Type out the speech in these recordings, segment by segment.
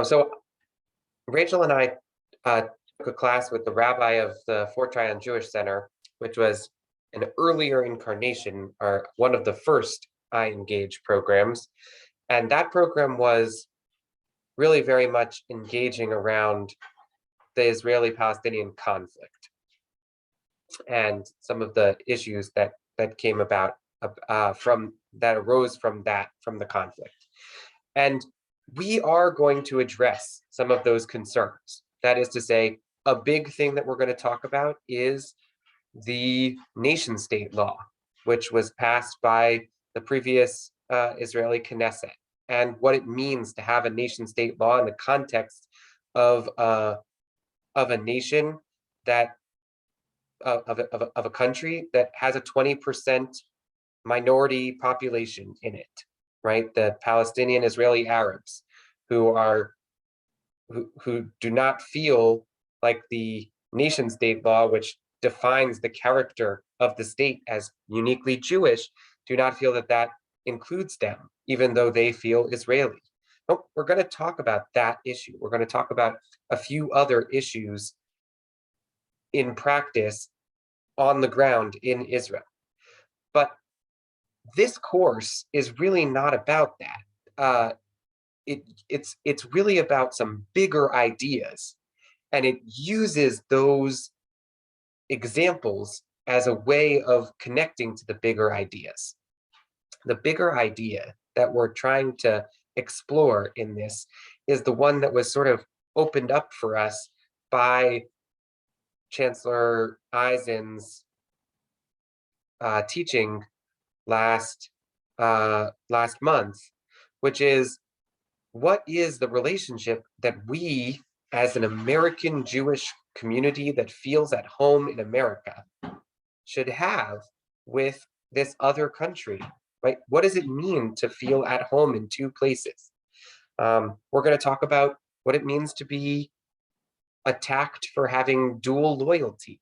So Rachel and I took a class with the rabbi of the Fort Tryon Jewish Center, which was an earlier incarnation, or one of the first iEngage programs. And that program was really very much engaging around the Israeli-Palestinian conflict and some of the issues that came about that arose from the conflict. And we are going to address some of those concerns. That is to say, a big thing that we're going to talk about is the nation state law, which was passed by the previous Israeli Knesset, and what it means to have a nation state law in the context of a nation that of a country that has a 20% minority population in it, right? The Palestinian Israeli Arabs who do not feel like the nation state law, which defines the character of the state as uniquely Jewish, do not feel that that includes them, even though they feel Israeli. Oh, we're going to talk about that issue. We're going to talk about a few other issues in practice on the ground in Israel. But this course is really not about that. It's really about some bigger ideas, and it uses those examples as a way of connecting to the bigger ideas. The bigger idea that we're trying to explore in this is the one that was sort of opened up for us by Chancellor Eisen's teaching last month, which is, what is the relationship that we, as an American Jewish community that feels at home in America, should have with this other country, right? What does it mean to feel at home in two places? We're going to talk about what it means to be attacked for having dual loyalty,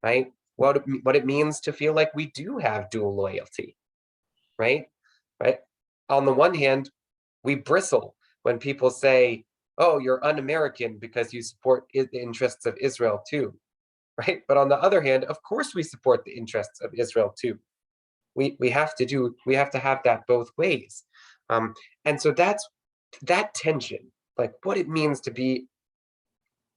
right? What it means to feel like we do have dual loyalty, right? Right? On the one hand, we bristle when people say, oh, you're un-American because you support the interests of Israel too, right? But on the other hand, of course we support the interests of Israel too. We have to have that both ways. And so that's that tension, like what it means to be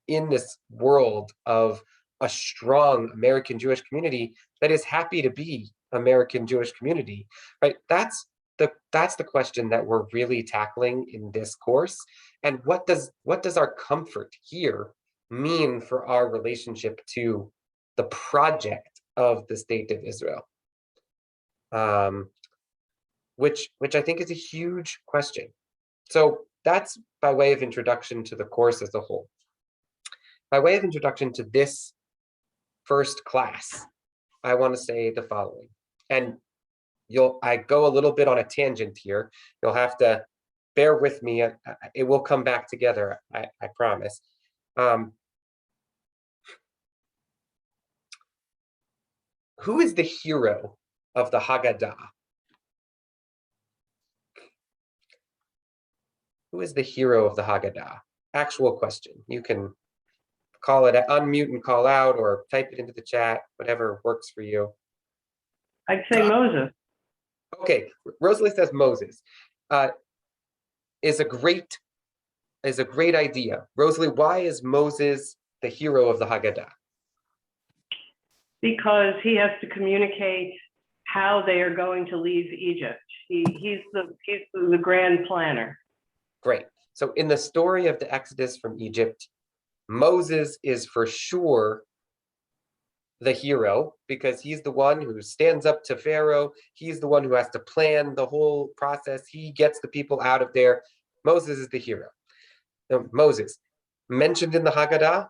in this world of a strong American Jewish community that is happy to be American Jewish community, right? That's the question that we're really tackling in this course. And what does our comfort here mean for our relationship to the project of the state of Israel? Which I think is a huge question. So that's by way of introduction to the course as a whole. By way of introduction to this first class, I want to say the following. And I go a little bit on a tangent here. You'll have to bear with me. It will come back together, I promise. Who is the hero of the Haggadah? Who is the hero of the Haggadah? Actual question. You can call it, unmute and call out, or type it into the chat, whatever works for you. I'd say Moses. Okay, Rosalie says Moses. Is a great idea. Rosalie, why is Moses the hero of the Haggadah? Because he has to communicate how they are going to leave Egypt. He's the grand planner. Great. So in the story of the Exodus from Egypt, Moses is for sure the hero, because he's the one who stands up to Pharaoh. He's the one who has to plan the whole process. He gets the people out of there. Moses is the hero. Now, Moses, mentioned in the Haggadah?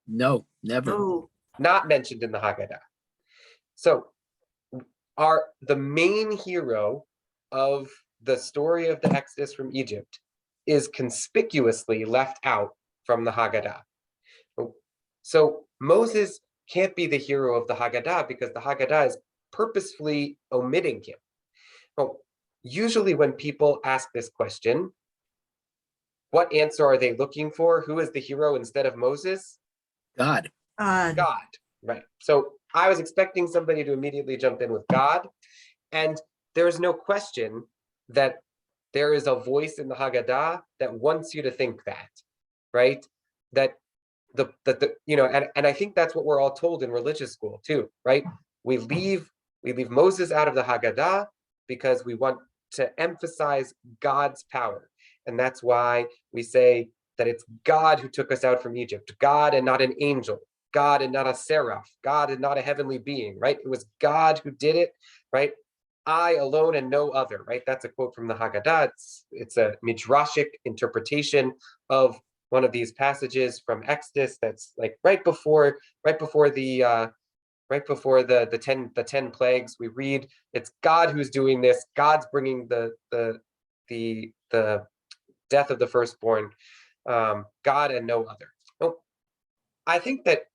No, never. Oh. Not mentioned in the Haggadah. So the main hero of the story of the Exodus from Egypt is conspicuously left out from the Haggadah. So Moses can't be the hero of the Haggadah because the Haggadah is purposefully omitting him. Well, usually when people ask this question, what answer are they looking for? Who is the hero instead of Moses? God. God, right? So I was expecting somebody to immediately jump in with God, and there's no question that there is a voice in the Haggadah that wants you to think that, right? That the you know, and I think that's what we're all told in religious school too, right? We leave Moses out of the Haggadah because we want to emphasize God's power, and that's why we say that it's God who took us out from Egypt, God and not an angel, God and not a seraph, God and not a heavenly being, right? It was God who did it, right? I alone and no other, right? That's a quote from the Haggadah. It's a midrashic interpretation of one of these passages from Exodus. That's like right before the 10 plagues. We read it's God who's doing this. God's bringing the death of the firstborn. God and no other. No, I think that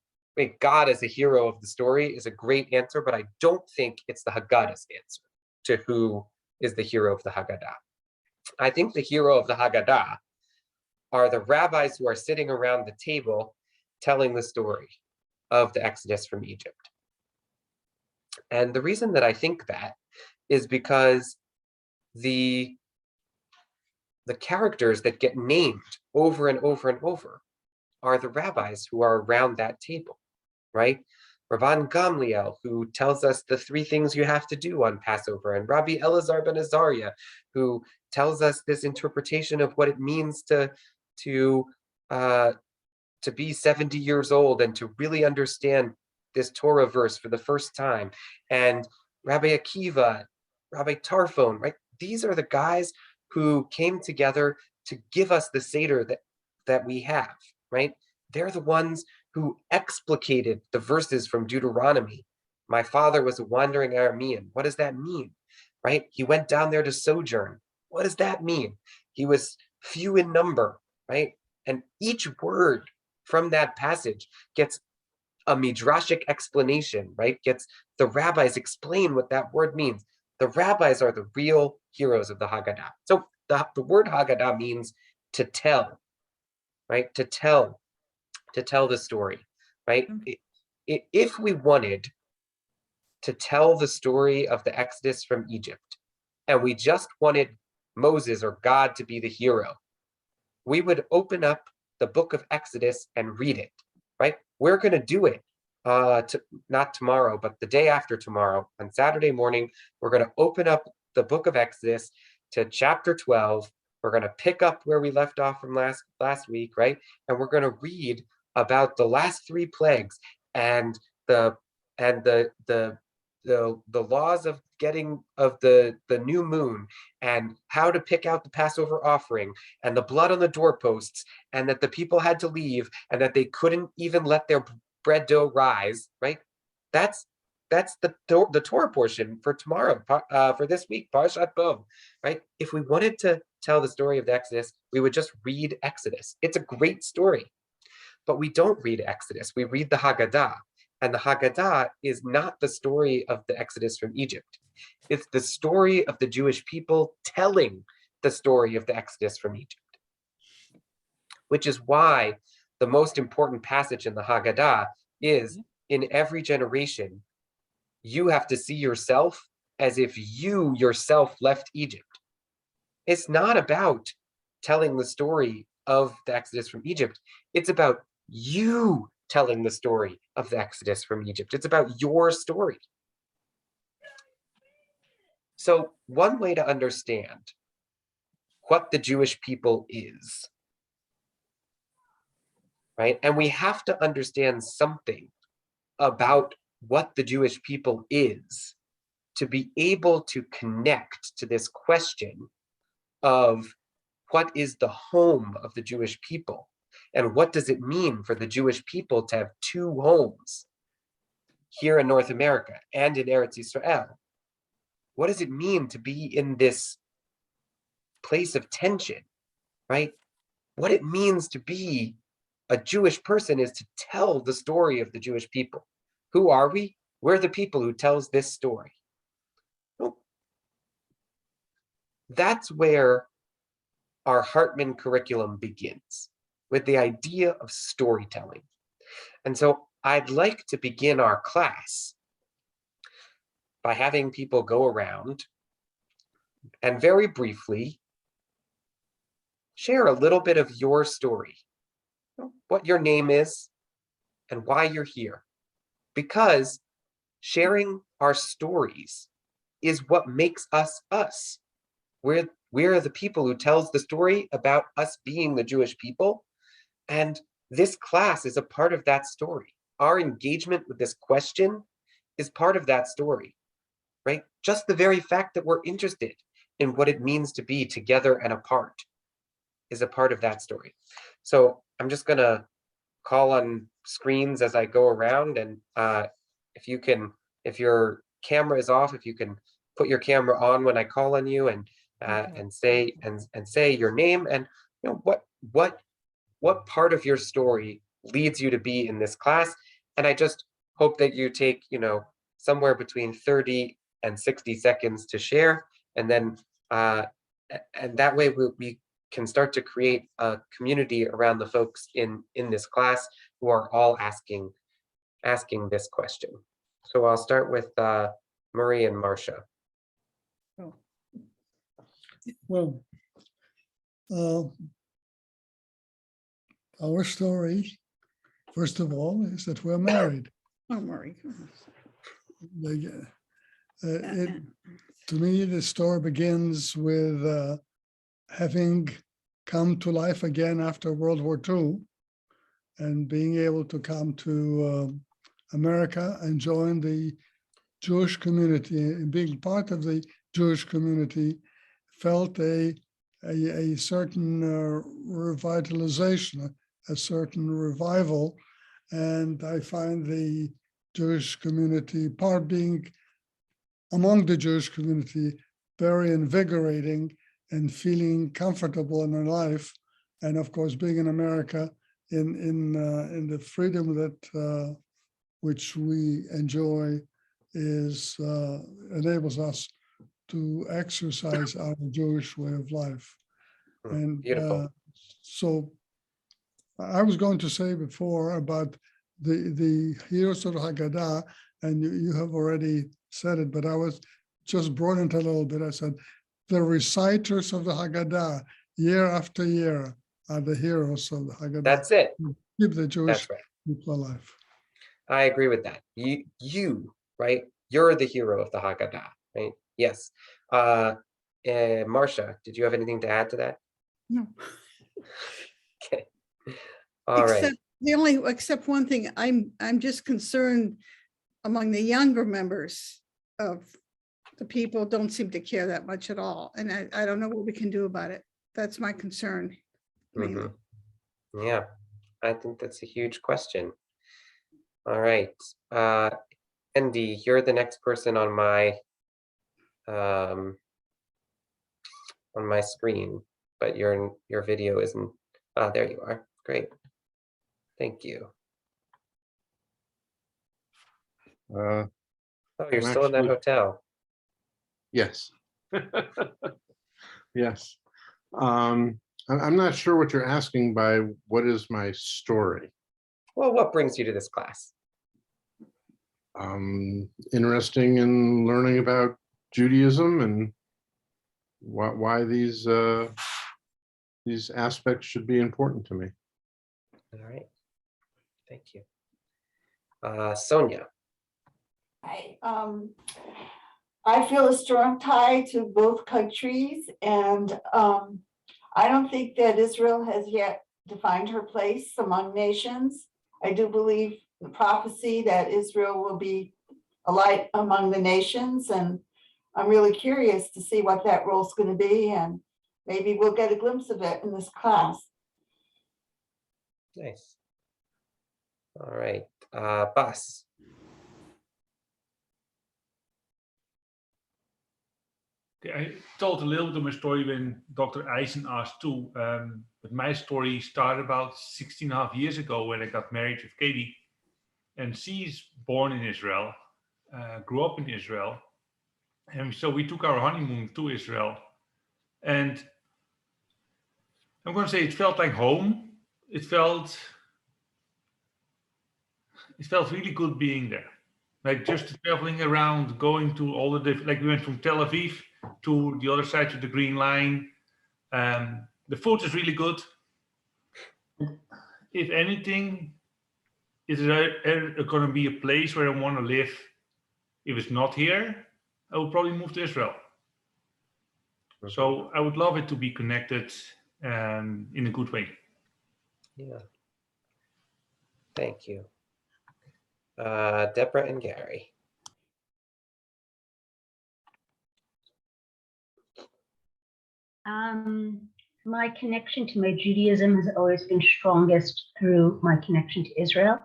God as a hero of the story is a great answer, but I don't think it's the Haggadah's answer to who is the hero of the Haggadah. I think the hero of the Haggadah are the rabbis who are sitting around the table telling the story of the Exodus from Egypt. And the reason that I think that is because the characters that get named over and over and over are the rabbis who are around that table, right? Rabban Gamliel, who tells us the 3 things you have to do on Passover, and Rabbi Elazar ben Azariah, who tells us this interpretation of what it means to be 70 years old and to really understand this Torah verse for the first time, and Rabbi Akiva, Rabbi Tarfon, right? These are the guys who came together to give us the Seder that we have, right? They're the ones who explicated the verses from Deuteronomy. My father was a wandering Aramean. What does that mean, right? He went down there to sojourn. What does that mean? He was few in number, right? And each word from that passage gets a midrashic explanation, right? Gets the rabbis explain what that word means. The rabbis are the real heroes of the Haggadah. So the word Haggadah means to tell, right? To tell the story, right? If we wanted to tell the story of the Exodus from Egypt, and we just wanted Moses or God to be the hero, we would open up the book of Exodus and read it, right? We're going to do it not tomorrow, but the day after tomorrow, on Saturday morning. We're going to open up the book of Exodus to chapter 12. We're going to pick up where we left off from last week, right? And we're going to read about the last 3 plagues and the laws of getting of the new moon, and how to pick out the Passover offering, and the blood on the doorposts, and that the people had to leave, and that they couldn't even let their bread dough rise, right? That's the Torah portion for tomorrow, for this week, Parashat Bo, right? If we wanted to tell the story of the Exodus, we would just read Exodus. It's a great story, but we don't read Exodus. We read the Haggadah, and the Haggadah is not the story of the Exodus from Egypt. It's the story of the Jewish people telling the story of the Exodus from Egypt, which is why the most important passage in the Haggadah is, in every generation, you have to see yourself as if you yourself left Egypt. It's not about telling the story of the Exodus from Egypt. It's about you telling the story of the Exodus from Egypt. It's about your story. So one way to understand what the Jewish people is, right? And we have to understand something about what the Jewish people is to be able to connect to this question of what is the home of the Jewish people, and what does it mean for the Jewish people to have 2 homes here in North America and in Eretz Israel? What does it mean to be in this place of tension, right? What it means to be a Jewish person is to tell the story of the Jewish people. Who are we? We're the people who tells this story. Well, that's where our Hartman curriculum begins, with the idea of storytelling. And so I'd like to begin our class by having people go around and very briefly share a little bit of your story, what your name is and why you're here. Because sharing our stories is what makes us us. We're the people who tells the story about us being the Jewish people. And this class is a part of that story. Our engagement with this question is part of that story, right? Just the very fact that we're interested in what it means to be together and apart is a part of that story. So I'm just gonna call on screens as I go around, and if your camera is off, if you can put your camera on when I call on you, and say your name and what part of your story leads you to be in this class. And I just hope that you take somewhere between 30 and 60 seconds to share, and then and that way we can start to create a community around the folks in this class who are all asking this question. So I'll start with Marie and Marcia. Well, our story, first of all, is that we're married. Oh, Marie. To me, the story begins with having come to life again after World War II and being able to come to America and join the Jewish community, and being part of the Jewish community felt a certain revitalization, a certain revival. And I find the Jewish community, being among the Jewish community, very invigorating and feeling comfortable in their life. And of course, being in America, in the freedom that which we enjoy enables us to exercise our Jewish way of life. And Beautiful. so I was going to say before about the heroes of the Haggadah, and you have already said it, but I was just brought into a little bit. I said, the reciters of the Haggadah, year after year, are the heroes of the Haggadah. That's it. Keep the Jewish That's right. people alive. I agree with that. You, right? You're the hero of the Haggadah, right? Yes. Marcia, did you have anything to add to that? No. Okay. All right. Except one thing, I'm just concerned among the younger members of the people don't seem to care that much at all. And I don't know what we can do about it. That's my concern. Mhm. Yeah, I think that's a huge question. All right. Andy, you're the next person on my screen, but your video isn't. Ah, there you are. Great. Thank you. Oh, you're still in that hotel. Yes. Yes. I'm not sure what you're asking by what is my story. Well, what brings you to this class? Interesting in learning about Judaism and why these aspects should be important to me. All right. Thank you. Sonia. I feel a strong tie to both countries, and I don't think that Israel has yet defined her place among nations. I do believe the prophecy that Israel will be a light among the nations, and I'm really curious to see what that role is going to be, and maybe we'll get a glimpse of it in this class. Nice. All right. Bas. Okay, I told a little bit of my story when Dr. Eisen asked too, but my story started about 16.5 years ago when I got married with Katie, and she's born in Israel, grew up in Israel, and so we took our honeymoon to Israel, and I'm going to say it felt like home. It felt really good being there. Like just traveling around, going to all the different, like we went from Tel Aviv to the other side to the Green Line. The food is really good. If anything, is there going to be a place where I want to live? If it's not here, I will probably move to Israel. So I would love it to be connected in a good way. Yeah. Thank you. Deborah and Gary. My connection to my Judaism has always been strongest through my connection to Israel.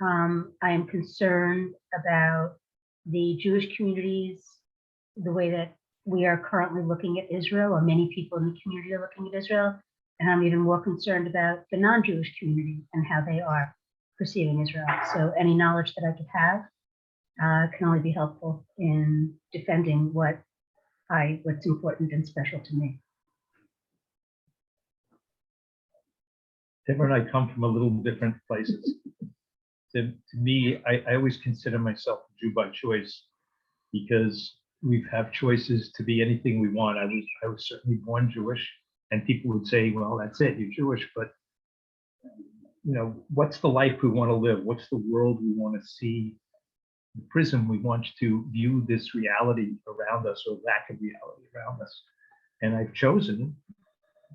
I am concerned about the Jewish communities, the way that we are currently looking at Israel, or many people in the community are looking at Israel. And I'm even more concerned about the non-Jewish community and how they are perceiving Israel. So any knowledge that I could have can only be helpful in defending what's important and special to me. Deborah and I come from a little different places. To me, I always consider myself a Jew by choice because we have choices to be anything we want. I was certainly born Jewish, and people would say, well, that's it, you're Jewish, but you know, what's the life we want to live? What's the world we want to see? The prism we want to view this reality around us, or lack of reality around us. And I've chosen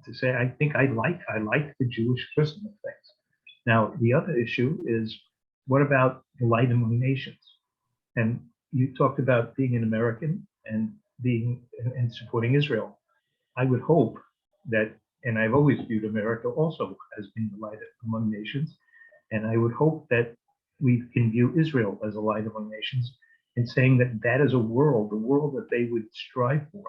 to say, I think I like the Jewish prism of things. Now, the other issue is, what about the light among nations? And you talked about being an American and being and supporting Israel. I would hope that, and I've always viewed America also as being the light among nations, and I would hope that we can view Israel as a light among nations, and saying that that is a world that they would strive for,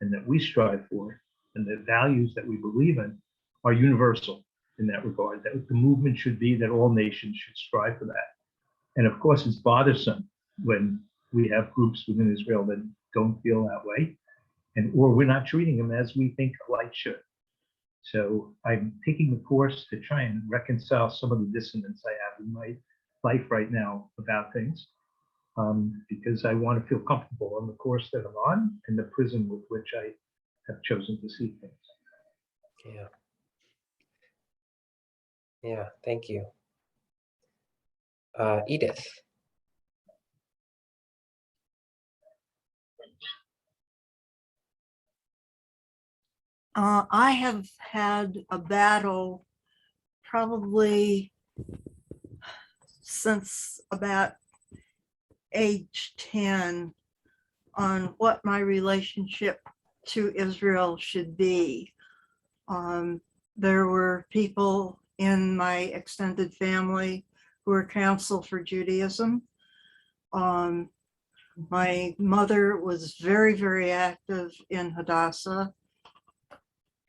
and that we strive for, and the values that we believe in are universal in that regard, that the movement should be that all nations should strive for that. And of course, it's bothersome when we have groups within Israel that don't feel that way, or we're not treating them as we think a light should. So I'm taking the course to try and reconcile some of the dissonance I have in my life right now about things, because I want to feel comfortable on the course that I'm on and the prism with which I have chosen to see things. Yeah. Yeah, thank you. Edith. I have had a battle probably since about age 10 on what my relationship to Israel should be. There were people in my extended family who were counsel for Judaism. My mother was very, very active in Hadassah,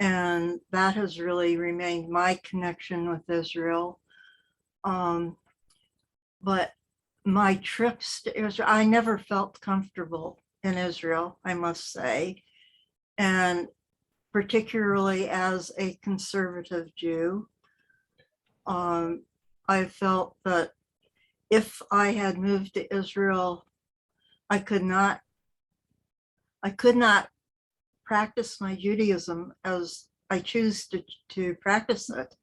and that has really remained my connection with Israel. But my trips to Israel, I never felt comfortable in Israel, I must say. And particularly as a conservative Jew, I felt that if I had moved to Israel, I could not practice my Judaism as I choose to practice it.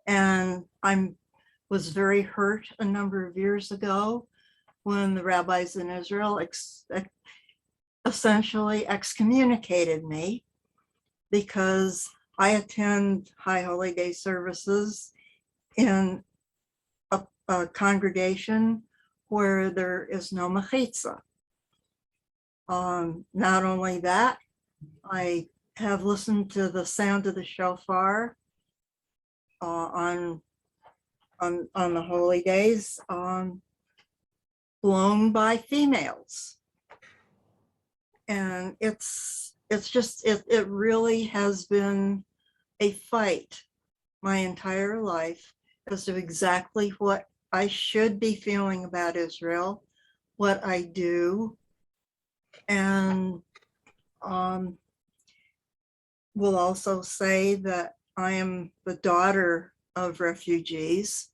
And I was very hurt a number of years ago when the rabbis in Israel essentially excommunicated me, because I attend High Holy Day services in a congregation where there is no mechitza. Not only that, I have listened to the sound of the shofar on the holy days, blown by females. And it's just, it really has been a fight my entire life as to exactly what I should be feeling about Israel, what I do. And will also say that I am the daughter of refugees.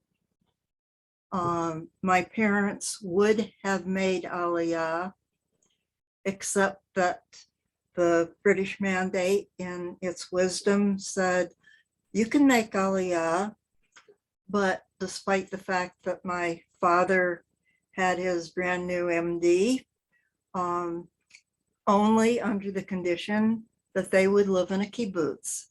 My parents would have made Aliyah, except that the British mandate in its wisdom said, you can make Aliyah, but despite the fact that my father had his brand new MD, only under the condition that they would live in a kibbutz.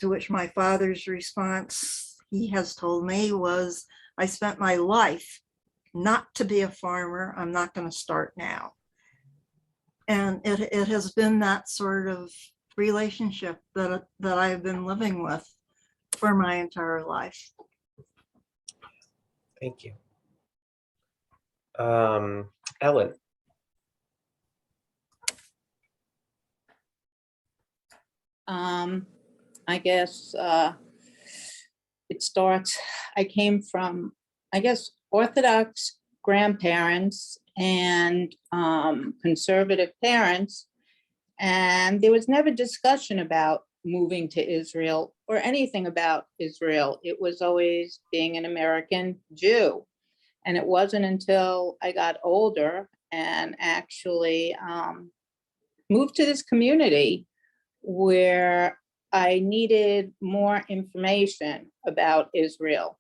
To which my father's response, he has told me, was, I spent my life not to be a farmer. I'm not going to start now. And it has been that sort of relationship that I've been living with for my entire life. Thank you. Ellen. I guess it starts, I came from, I guess, Orthodox grandparents and conservative parents. And there was never discussion about moving to Israel or anything about Israel. It was always being an American Jew. And it wasn't until I got older and actually moved to this community where I needed more information about Israel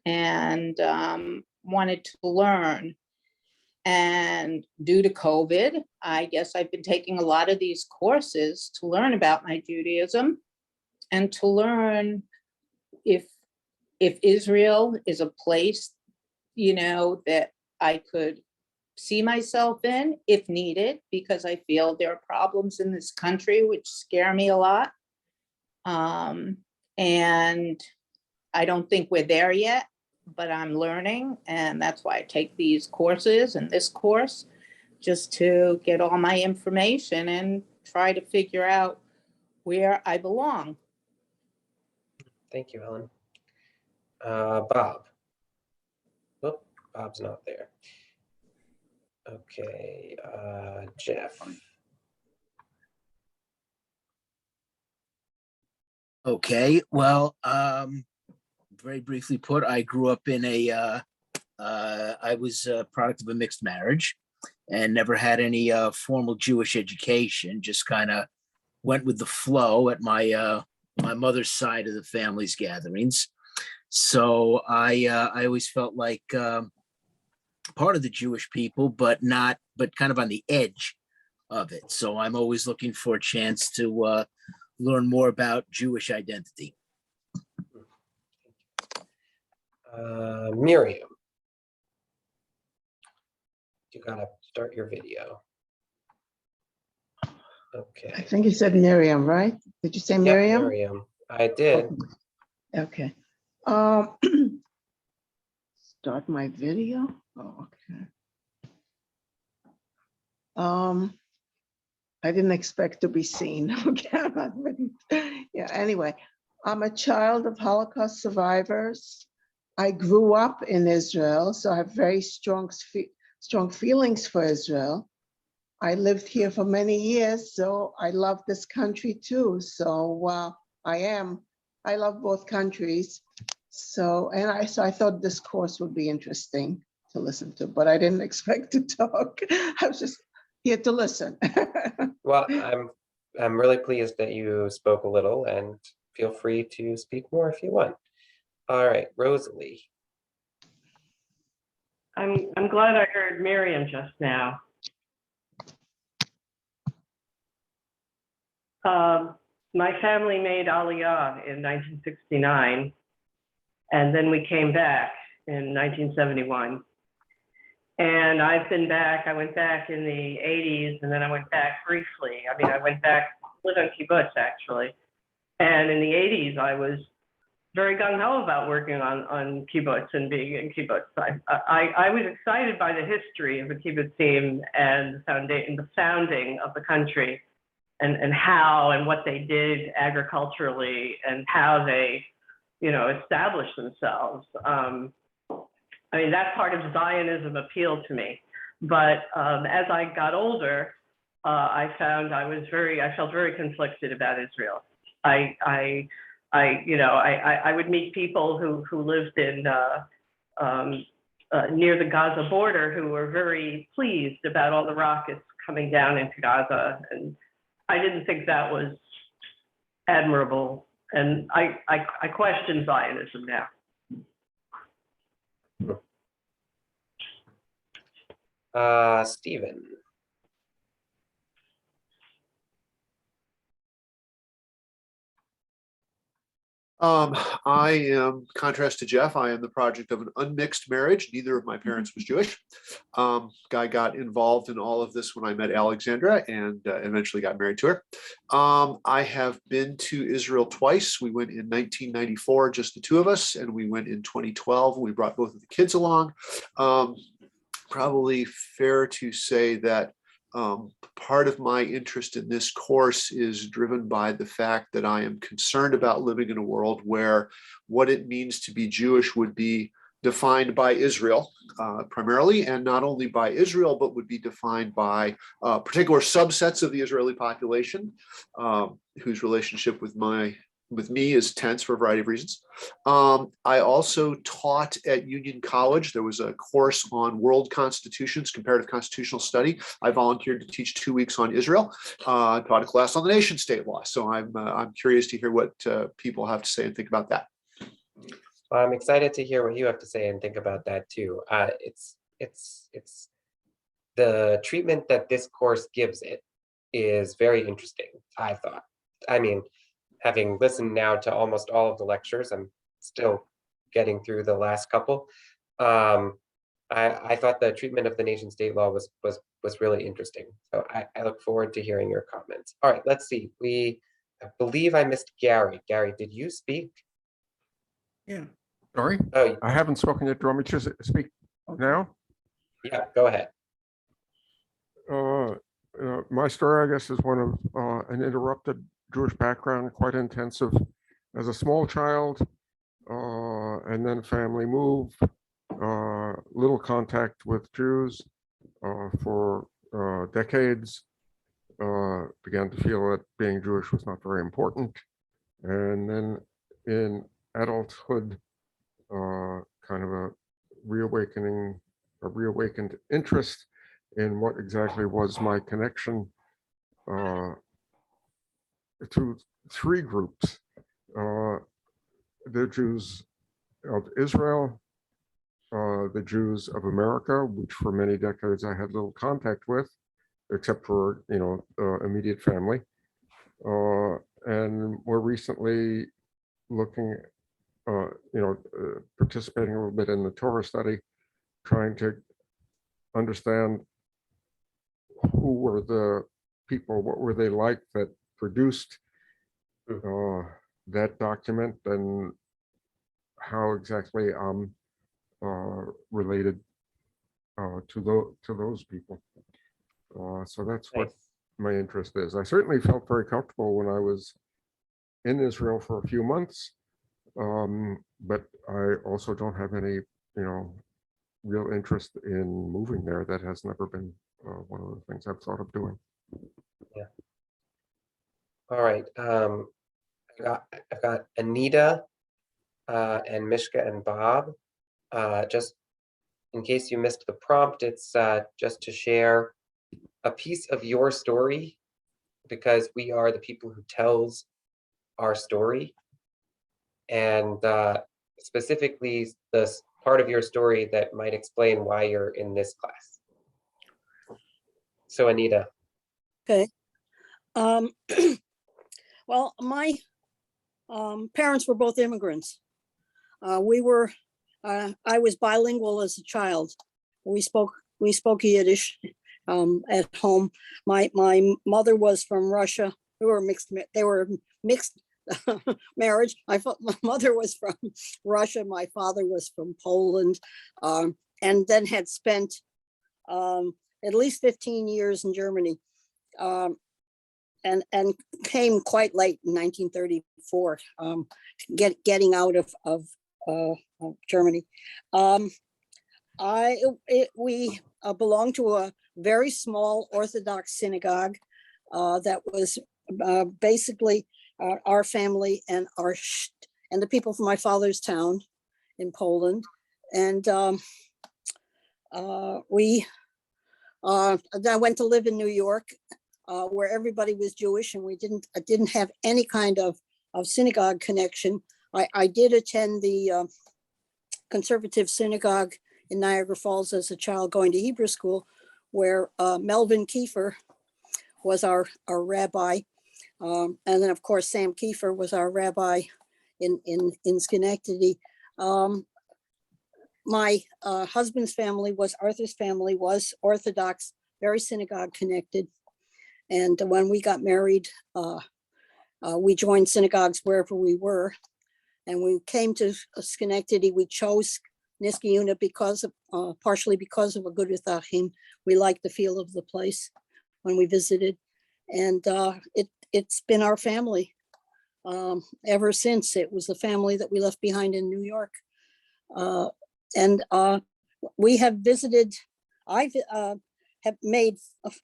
and wanted to learn. And due to COVID, I guess I've been taking a lot of these courses to learn about my Judaism and to learn if Israel is a place, you know, that I could see myself in if needed, because I feel there are problems in this country which scare me a lot. And I don't think we're there yet, but I'm learning, and that's why I take these courses and this course, just to get all my information and try to figure out where I belong. Thank you, Ellen. Bob. Oh, Bob's not there. Okay, Jeff. Okay, well, very briefly put, I grew up in I was a product of a mixed marriage and never had any formal Jewish education, just kind of went with the flow at my mother's side of the family's gatherings. So I always felt like part of the Jewish people, but kind of on the edge of it. So I'm always looking for a chance to learn more about Jewish identity. Miriam. You gotta start your video. Okay. I think you said Miriam, right? Did you say Yep, Miriam? Miriam. I did. Okay. Start my video. Oh, okay. I didn't expect to be seen. Okay. Yeah. Anyway, I'm a child of Holocaust survivors. I grew up in Israel, so I have very strong feelings for Israel. I lived here for many years, so I love this country too. So I love both countries. So I thought this course would be interesting to listen to, but I didn't expect to talk. I was just here to listen. Well, I'm really pleased that you spoke a little, and feel free to speak more if you want. All right, Rosalie. I'm glad I heard Miriam just now. My family made Aliyah in 1969, and then we came back in 1971. And I've been back. I went back in the 80s, and then I went back briefly. I mean, I went back, lived on kibbutz, actually. And in the 80s, I was very gung-ho about working on kibbutz and being in kibbutz. I was excited by the history of the kibbutzim and the founding of the country, and how and what they did agriculturally and how they, established themselves. I mean, that part of Zionism appealed to me. But as I got older, I found I felt very conflicted about Israel. I would meet people who lived in near the Gaza border who were very pleased about all the rockets coming down into Gaza, and I didn't think that was admirable. And I question Zionism now. Stephen. I am, contrast to Jeff, I am the project of an unmixed marriage. Neither of my parents was Jewish. I got involved in all of this when I met Alexandra and eventually got married to her. I have been to Israel twice. We went in 1994, just the two of us, and we went in 2012. We brought both of the kids along. Probably fair to say that part of my interest in this course is driven by the fact that I am concerned about living in a world where what it means to be Jewish would be defined by Israel primarily, and not only by Israel, but would be defined by particular subsets of the Israeli population whose relationship with me is tense for a variety of reasons. I also taught at Union College. There was a course on world constitutions, comparative constitutional study. I volunteered to teach 2 weeks on Israel. I taught a class on the nation state law. So I'm curious to hear what people have to say and think about that. Well, I'm excited to hear what you have to say and think about that too. It's the treatment that this course gives it is very interesting, I thought. I mean, having listened now to almost all of the lectures, I'm still getting through the last couple. I thought the treatment of the nation state law was really interesting. So I look forward to hearing your comments. All right, let's see. I believe I missed Gary. Gary, did you speak? Yeah. Sorry, Oh, I haven't spoken yet. Do you want me to speak now? yeah, go ahead. My story, I guess, is one of an interrupted Jewish background, quite intensive as a small child, and then family move, little contact with Jews for decades, began to feel that being Jewish was not very important. And then in adulthood, kind of a reawakened interest in what exactly was my connection to three groups: the Jews of Israel, the Jews of America, which for many decades I had little contact with, except for immediate family, and more recently looking, participating a little bit in the Torah study, trying to understand who were the people, what were they like that produced that document, and how exactly I'm related to those people. So that's what my interest is. I certainly felt very comfortable when I was in Israel for a few months, but I also don't have any, real interest in moving there. That has never been one of the things I've thought of doing. Yeah. All right. I've got Anita and Mishka and Bob. Just in case you missed the prompt, it's just to share a piece of your story, because we are the people who tells our story, and specifically this part of your story that might explain why you're in this class. So Anita. Okay. Well, my parents were both immigrants. I was bilingual as a child. We spoke Yiddish at home. My mother was from Russia. They were mixed marriage. My mother was from Russia. My father was from Poland, and then had spent at least 15 years in Germany, and came quite late in 1934, getting out of Germany. We belonged to a very small Orthodox synagogue that was basically our family and and the people from my father's town in Poland. And I went to live in New York, where everybody was Jewish, and I didn't have any kind of synagogue connection. I did attend the conservative synagogue in Niagara Falls as a child going to Hebrew school, where Melvin Kiefer was our rabbi. And then of course, Sam Kiefer was our rabbi in Schenectady. My husband's family Arthur's family was Orthodox, very synagogue connected. And when we got married, we joined synagogues wherever we were. And we came to Schenectady. We chose Niskayuna partially because of Agudath Achim. We liked the feel of the place when we visited. And it's been our family ever since. It was the family that we left behind in New York. And we have visited, I have made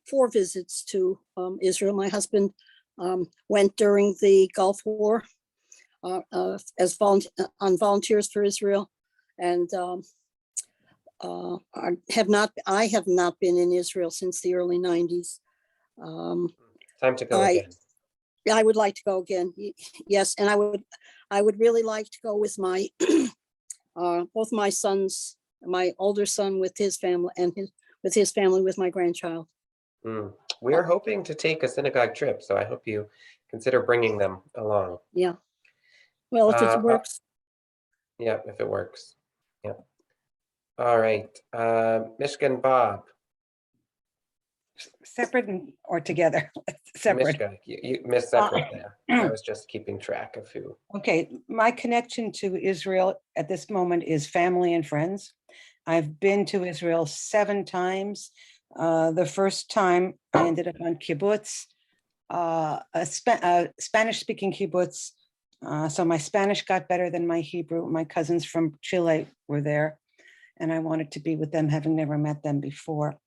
4 visits to Israel. My husband went during the Gulf War as on Volunteers for Israel. And I have not been in Israel since the early 90s. Time to go again. I would like to go again. Yes, and I would really like to go with my both my sons, my older son with his family and his family with my grandchild. We are hoping to take a synagogue trip, so I hope you consider bringing them along. Yeah. Well, if it works. Yeah, if it works. Yeah. All right. Michigan Bob. Separate or together? Separate. Mishka, you missed separate there. I was just keeping track of who. Okay, my connection to Israel at this moment is family and friends. I've been to Israel 7 times. The first time I ended up on kibbutz, a Spanish-speaking kibbutz. So my Spanish got better than my Hebrew. My cousins from Chile were there, and I wanted to be with them, having never met them before.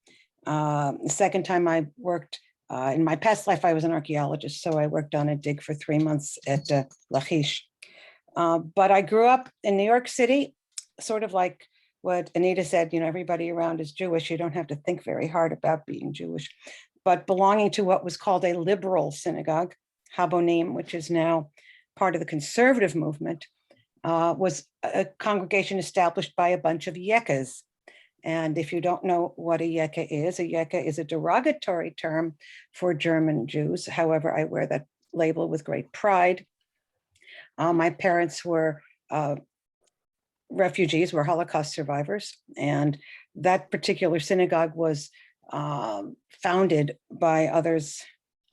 The second time I worked, in my past life, I was an archaeologist, so I worked on a dig for 3 months at Lachish. But I grew up in New York City, sort of like what Anita said, everybody around is Jewish. You don't have to think very hard about being Jewish, but belonging to what was called a liberal synagogue, Habonim, which is now part of the conservative movement, was a congregation established by a bunch of yekas. And if you don't know what a yeka is a derogatory term for German Jews. However, I wear that label with great pride. My parents were refugees, were Holocaust survivors. And that particular synagogue was founded by others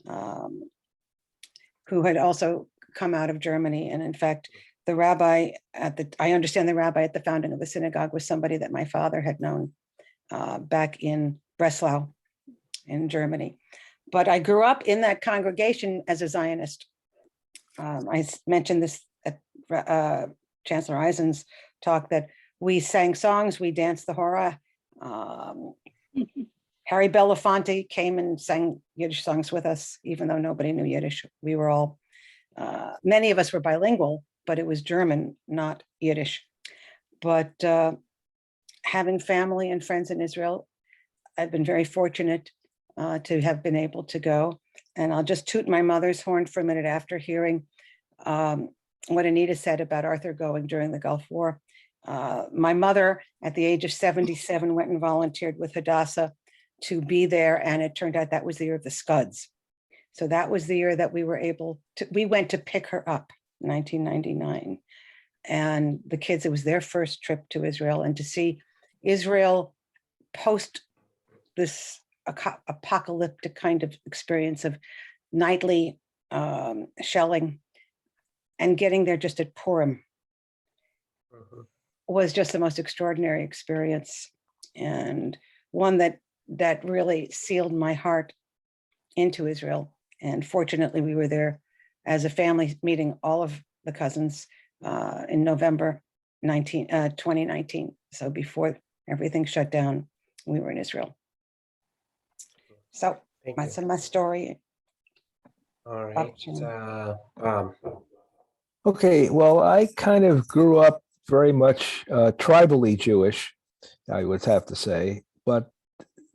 who had also come out of Germany. And in fact, the rabbi I understand the rabbi at the founding of the synagogue was somebody that my father had known back in Breslau in Germany. But I grew up in that congregation as a Zionist. I mentioned this at Chancellor Eisen's talk, that we sang songs, we danced the hora. Harry Belafonte came and sang Yiddish songs with us, even though nobody knew Yiddish. We were all, many of us were bilingual, but it was German, not Yiddish. But having family and friends in Israel, I've been very fortunate to have been able to go. And I'll just toot my mother's horn for a minute after hearing what Anita said about Arthur going during the Gulf War. My mother, at the age of 77, went and volunteered with Hadassah to be there. And it turned out that was the year of the Scuds. So that was the year that we went to pick her up, 1999. And the kids, it was their first trip to Israel, and to see Israel post this apocalyptic kind of experience of nightly shelling and getting there just at Purim was just the most extraordinary experience, and one that really sealed my heart into Israel. And fortunately, we were there as a family, meeting all of the cousins in November 2019. So before everything shut down, we were in Israel. So Thank that's you. my story. All right. Option. Okay, well, I kind of grew up very much tribally Jewish, I would have to say, but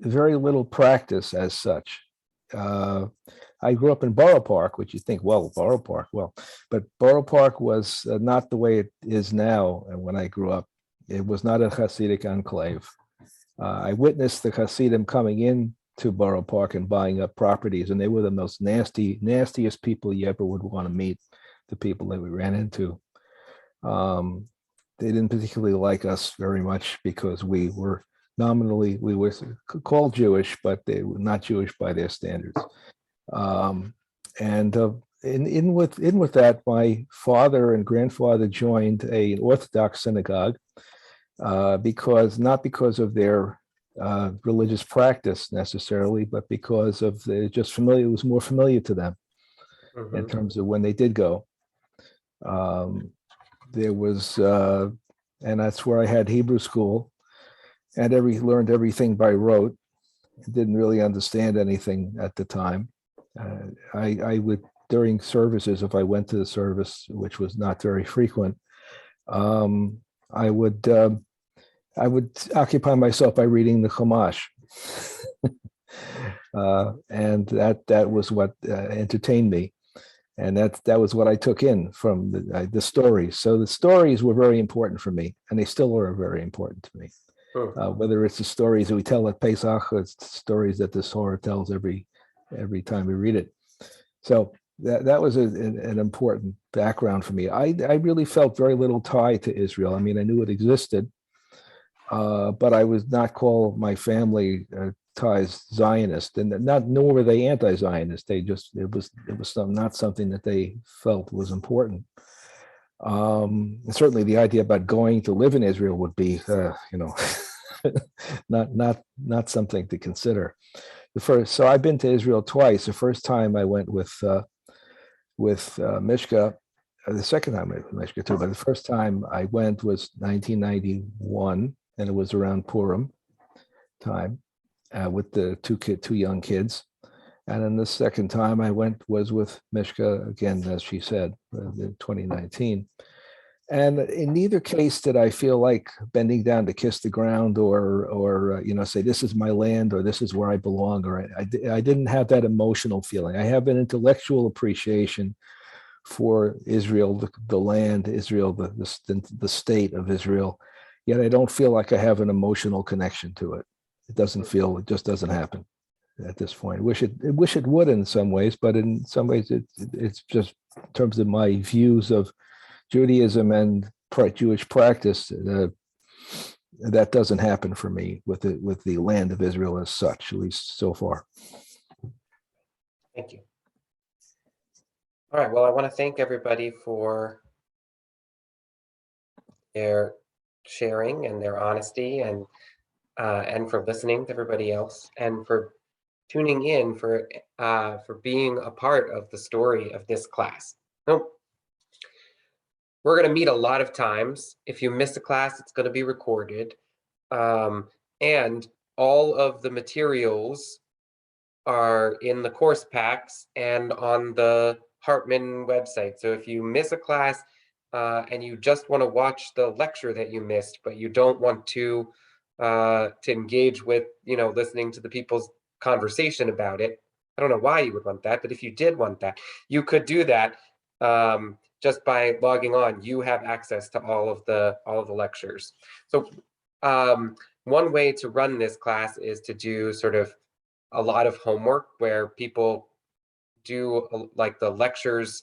very little practice as such. I grew up in Borough Park, which you think, well, Borough Park, well, but Borough Park was not the way it is now. And when I grew up, it was not a Hasidic enclave. I witnessed the Hasidim coming in to Borough Park and buying up properties, and they were the most nastiest people you ever would want to meet, the people that we ran into. They didn't particularly like us very much because we were nominally, we were called Jewish, but they were not Jewish by their standards. And in with that, my father and grandfather joined an Orthodox synagogue not because of their religious practice necessarily, but because of it was more familiar to them in terms of when they did go. There was, and that's where I had Hebrew school, and learned everything by rote. Didn't really understand anything at the time. I would, during services, if I went to the service, which was not very frequent, I would occupy myself by reading the Chumash. And that was what entertained me. And that was what I took in from the stories. So the stories were very important for me, and they still are very important to me. Whether it's the stories that we tell at Pesach, or it's the stories that the Torah tells every time we read it. So that was an important background for me. I really felt very little tie to Israel. I mean, I knew it existed, but I was not called my family ties Zionist, and nor were they anti-Zionist. They just it was not something that they felt was important. Certainly, the idea about going to live in Israel would be, not something to consider. So I've been to Israel twice. The first time I went with Mishka. The second time I went with Mishka too, but the first time I went was 1991, and it was around Purim time with the two young kids. And then the second time I went was with Mishka again, as she said, in 2019. And in neither case did I feel like bending down to kiss the ground or say, this is my land, or this is where I belong, or I didn't have that emotional feeling. I have an intellectual appreciation for Israel, the land, Israel, the state of Israel, yet I don't feel like I have an emotional connection to it. It just doesn't happen at this point. I wish it would in some ways, but in some ways it's just in terms of my views of Judaism and Jewish practice, that doesn't happen for me with the land of Israel as such, at least so far. Thank you. All right, well, I want to thank everybody for their sharing and their honesty, and for listening to everybody else, and for tuning in, for being a part of the story of this class. We're going to meet a lot of times. If you miss a class, it's going to be recorded. And all of the materials are in the course packs and on the Hartman website. So if you miss a class and you just want to watch the lecture that you missed, but you don't want to engage with, listening to the people's conversation about it, I don't know why you would want that, but if you did want that, you could do that. Just by logging on, you have access to all of the lectures. So one way to run this class is to do sort of a lot of homework where people do like the lectures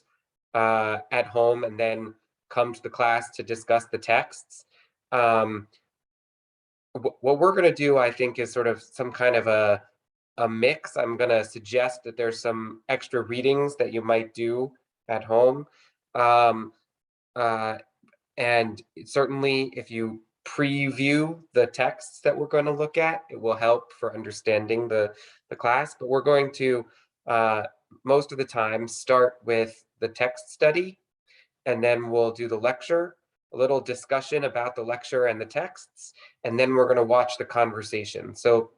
at home and then come to the class to discuss the texts. What we're going to do, I think, is sort of some kind of a mix. I'm going to suggest that there's some extra readings that you might do at home. And certainly if you preview the texts that we're going to look at, it will help for understanding the class. But we're going to, most of the time, start with the text study, and then we'll do the lecture, a little discussion about the lecture and the texts, and then we're going to watch the conversation. So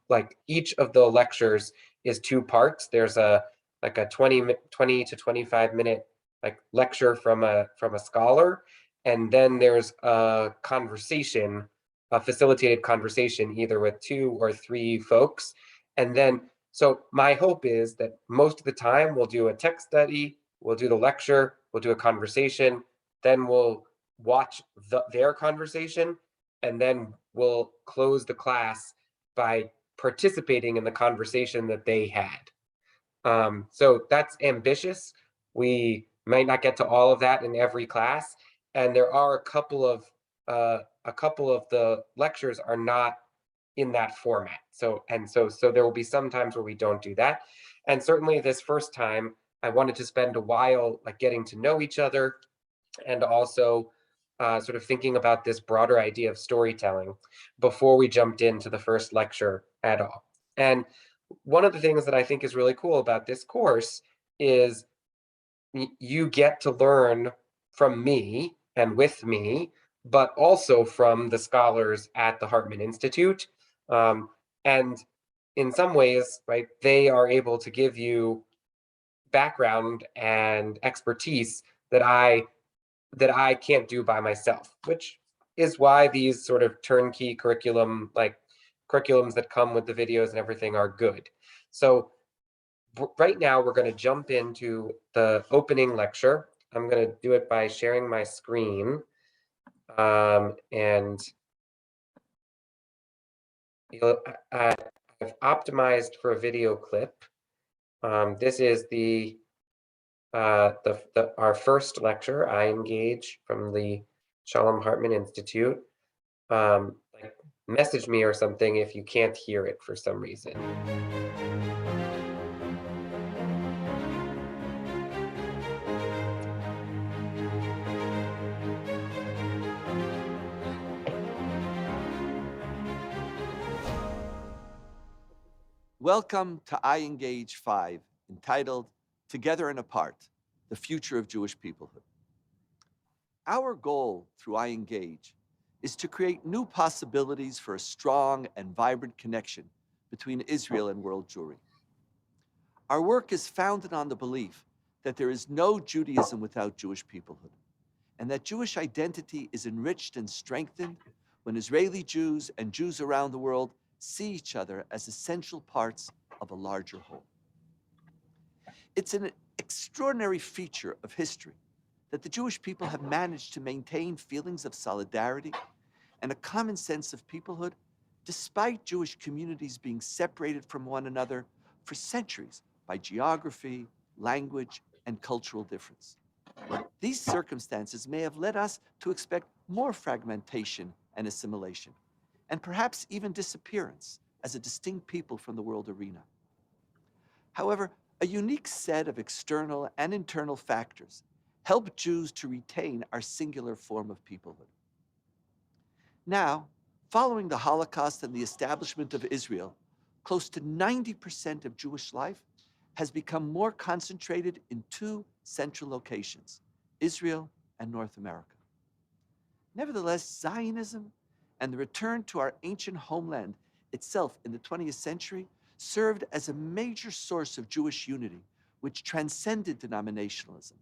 like each of the lectures is two parts. There's a 20 to 25 minute like lecture from a scholar, and then there's a conversation, a facilitated conversation, either with 2 or 3 folks. And then, so my hope is that most of the time we'll do a text study, we'll do the lecture, we'll do a conversation, then we'll watch their conversation, and then we'll close the class by participating in the conversation that they had. So that's ambitious. We might not get to all of that in every class, and there are a couple of the lectures are not in that format. So there will be some times where we don't do that. And certainly this first time, I wanted to spend a while like getting to know each other, and also sort of thinking about this broader idea of storytelling before we jumped into the first lecture at all. And one of the things that I think is really cool about this course is you get to learn from me and with me, but also from the scholars at the Hartman Institute. And in some ways, right, they are able to give you background and expertise that I can't do by myself, which is why these sort of turnkey curriculums that come with the videos and everything are good. So right now we're going to jump into the opening lecture. I'm going to do it by sharing my screen. And I've optimized for a video clip. This is our first lecture, I Engage, from the Shalom Hartman Institute. Message me or something if you can't hear it for some reason. Welcome to I Engage 5, entitled Together and Apart, the Future of Jewish Peoplehood. Our goal through I Engage is to create new possibilities for a strong and vibrant connection between Israel and world Jewry. Our work is founded on the belief that there is no Judaism without Jewish peoplehood, and that Jewish identity is enriched and strengthened when Israeli Jews and Jews around the world see each other as essential parts of a larger whole. It's an extraordinary feature of history that the Jewish people have managed to maintain feelings of solidarity and a common sense of peoplehood, despite Jewish communities being separated from one another for centuries by geography, language, and cultural difference. These circumstances may have led us to expect more fragmentation and assimilation, and perhaps even disappearance as a distinct people from the world arena. However, a unique set of external and internal factors help Jews to retain our singular form of peoplehood. Now, following the Holocaust and the establishment of Israel, close to 90% of Jewish life has become more concentrated in 2 central locations, Israel and North America. Nevertheless, Zionism and the return to our ancient homeland itself in the 20th century served as a major source of Jewish unity, which transcended denominationalism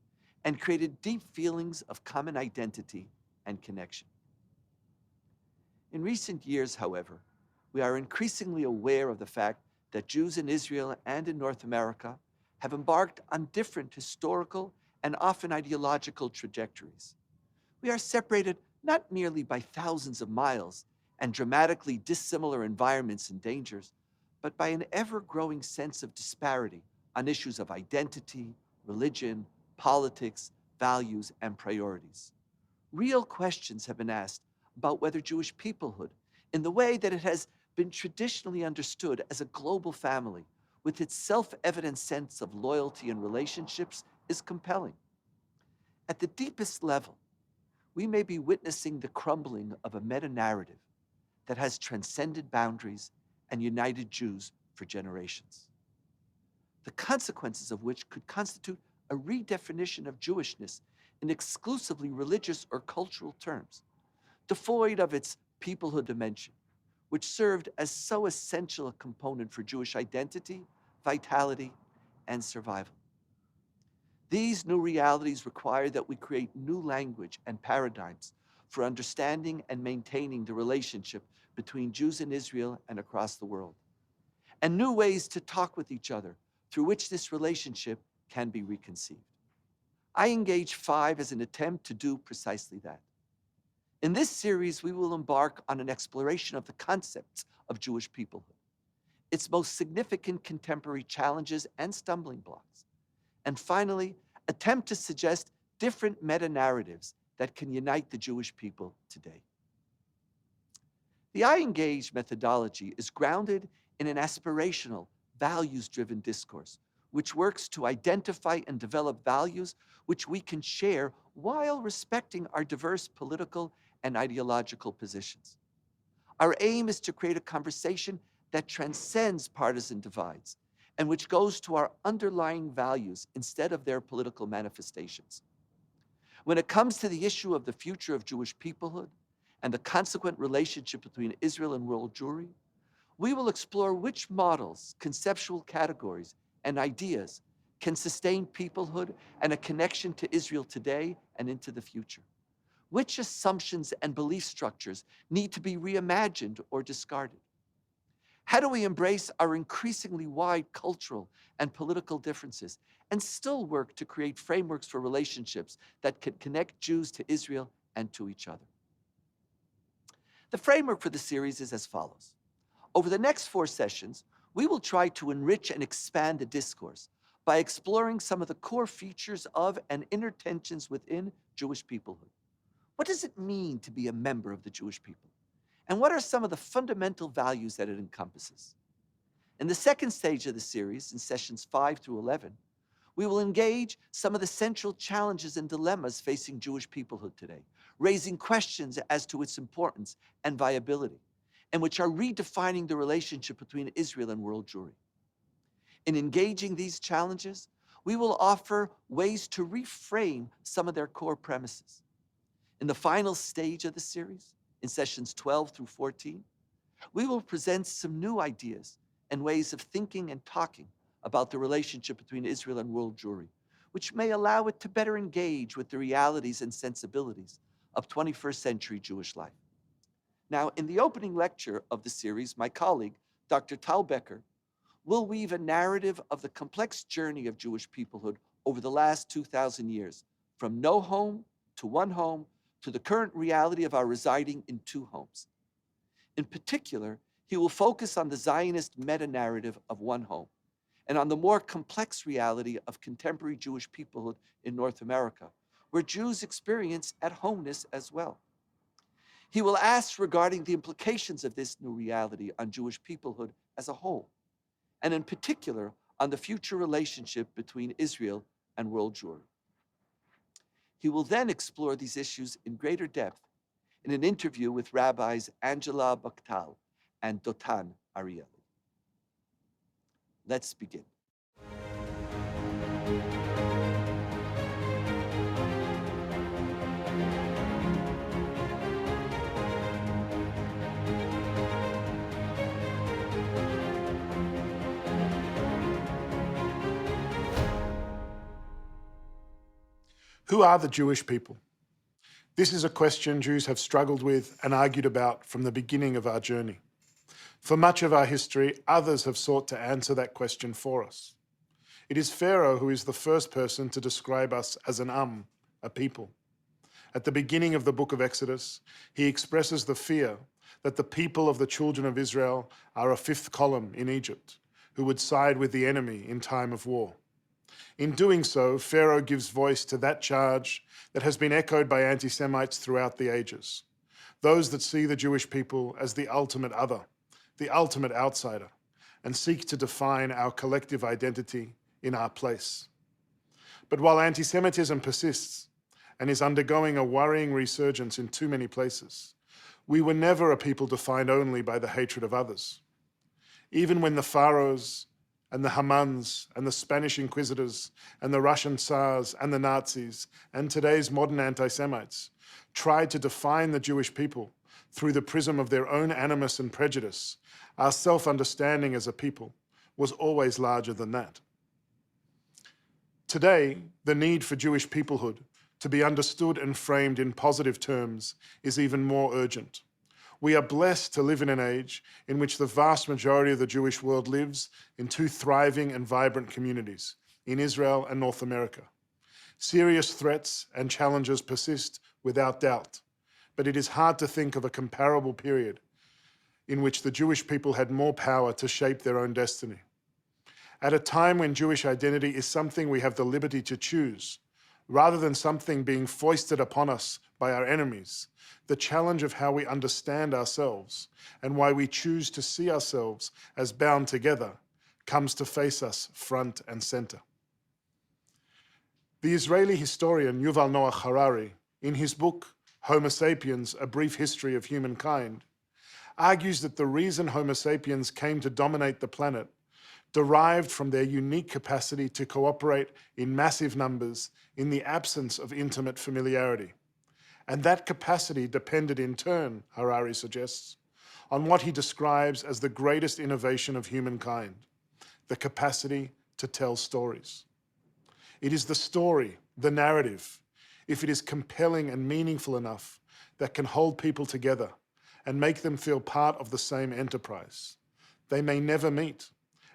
and created deep feelings of common identity and connection. In recent years, however, we are increasingly aware of the fact that Jews in Israel and in North America have embarked on different historical and often ideological trajectories. We are separated not merely by thousands of miles and dramatically dissimilar environments and dangers, but by an ever-growing sense of disparity on issues of identity, religion, politics, values, and priorities. Real questions have been asked about whether Jewish peoplehood, in the way that it has been traditionally understood as a global family, with its self-evident sense of loyalty and relationships, is compelling. At the deepest level, we may be witnessing the crumbling of a meta-narrative that has transcended boundaries and united Jews for generations, the consequences of which could constitute a redefinition of Jewishness in exclusively religious or cultural terms, devoid of its peoplehood dimension, which served as so essential a component for Jewish identity, vitality, and survival. These new realities require that we create new language and paradigms for understanding and maintaining the relationship between Jews in Israel and across the world, and new ways to talk with each other through which this relationship can be reconceived. I engage 5 as an attempt to do precisely that. In this series, we will embark on an exploration of the concepts of Jewish peoplehood, its most significant contemporary challenges and stumbling blocks, and finally, attempt to suggest different meta-narratives that can unite the Jewish people today. The I Engage methodology is grounded in an aspirational, values-driven discourse, which works to identify and develop values which we can share while respecting our diverse political and ideological positions. Our aim is to create a conversation that transcends partisan divides and which goes to our underlying values instead of their political manifestations. When it comes to the issue of the future of Jewish peoplehood and the consequent relationship between Israel and world Jewry, we will explore which models, conceptual categories, and ideas can sustain peoplehood and a connection to Israel today and into the future. Which assumptions and belief structures need to be reimagined or discarded? How do we embrace our increasingly wide cultural and political differences and still work to create frameworks for relationships that can connect Jews to Israel and to each other? The framework for the series is as follows. Over the next 4 sessions, we will try to enrich and expand the discourse by exploring some of the core features of and inner tensions within Jewish peoplehood. What does it mean to be a member of the Jewish people? And what are some of the fundamental values that it encompasses? In the second stage of the series, in sessions 5 through 11, we will engage some of the central challenges and dilemmas facing Jewish peoplehood today, raising questions as to its importance and viability, and which are redefining the relationship between Israel and world Jewry. In engaging these challenges, we will offer ways to reframe some of their core premises. In the final stage of the series, in sessions 12 through 14, we will present some new ideas and ways of thinking and talking about the relationship between Israel and world Jewry, which may allow it to better engage with the realities and sensibilities of 21st century Jewish life. Now, in the opening lecture of the series, my colleague, Dr. Tal Becker, will weave a narrative of the complex journey of Jewish peoplehood over the last 2,000 years, from no home to one home to the current reality of our residing in 2 homes. In particular, he will focus on the Zionist meta-narrative of one home and on the more complex reality of contemporary Jewish peoplehood in North America, where Jews experience at-homeness as well. He will ask regarding the implications of this new reality on Jewish peoplehood as a whole, and in particular on the future relationship between Israel and world Jewry. He will then explore these issues in greater depth in an interview with Rabbis Angela Bakhtal and Dotan Arieli. Let's begin. Who are the Jewish people? This is a question Jews have struggled with and argued about from the beginning of our journey. For much of our history, others have sought to answer that question for us. It is Pharaoh who is the first person to describe us as an a people. At the beginning of the book of Exodus, he expresses the fear that the people of the children of Israel are a 5th column in Egypt, who would side with the enemy in time of war. In doing so, Pharaoh gives voice to that charge that has been echoed by anti-Semites throughout the ages, those that see the Jewish people as the ultimate other, the ultimate outsider, and seek to define our collective identity in our place. But while anti-Semitism persists and is undergoing a worrying resurgence in too many places, we were never a people defined only by the hatred of others. Even when the pharaohs and the Hamans and the Spanish Inquisitors and the Russian Tsars and the Nazis and today's modern anti-Semites tried to define the Jewish people through the prism of their own animus and prejudice, our self-understanding as a people was always larger than that. Today, the need for Jewish peoplehood to be understood and framed in positive terms is even more urgent. We are blessed to live in an age in which the vast majority of the Jewish world lives in two thriving and vibrant communities, in Israel and North America. Serious threats and challenges persist without doubt, but it is hard to think of a comparable period in which the Jewish people had more power to shape their own destiny. At a time when Jewish identity is something we have the liberty to choose, rather than something being foisted upon us by our enemies, the challenge of how we understand ourselves and why we choose to see ourselves as bound together comes to face us front and center. The Israeli historian Yuval Noah Harari, in his book Homo sapiens, A Brief History of Humankind, argues that the reason Homo sapiens came to dominate the planet derived from their unique capacity to cooperate in massive numbers in the absence of intimate familiarity. And that capacity depended in turn, Harari suggests, on what he describes as the greatest innovation of humankind, the capacity to tell stories. It is the story, the narrative, if it is compelling and meaningful enough, that can hold people together and make them feel part of the same enterprise. They may never meet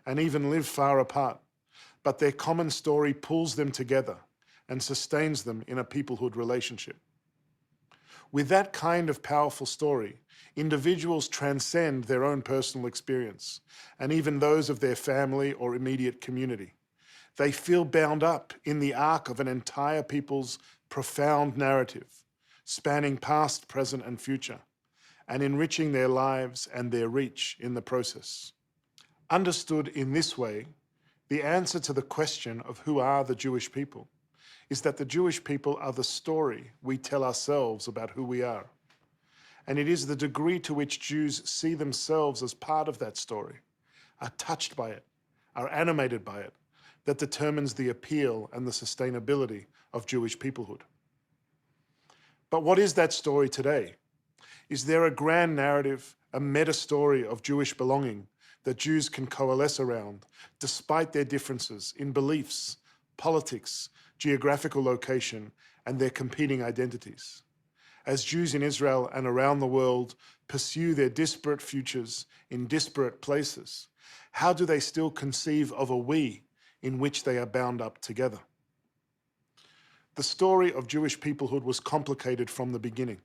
and even live far apart, but their common story pulls them together and sustains them in a peoplehood relationship. With that kind of powerful story, individuals transcend their own personal experience and even those of their family or immediate community. They feel bound up in the arc of an entire people's profound narrative, spanning past, present, and future, and enriching their lives and their reach in the process. Understood in this way, the answer to the question of who are the Jewish people is that the Jewish people are the story we tell ourselves about who we are. And it is the degree to which Jews see themselves as part of that story, are touched by it, are animated by it, that determines the appeal and the sustainability of Jewish peoplehood. But what is that story today? Is there a grand narrative, a meta story of Jewish belonging that Jews can coalesce around, despite their differences in beliefs, politics, geographical location, and their competing identities? As Jews in Israel and around the world pursue their disparate futures in disparate places, how do they still conceive of a we in which they are bound up together? The story of Jewish peoplehood was complicated from the beginning.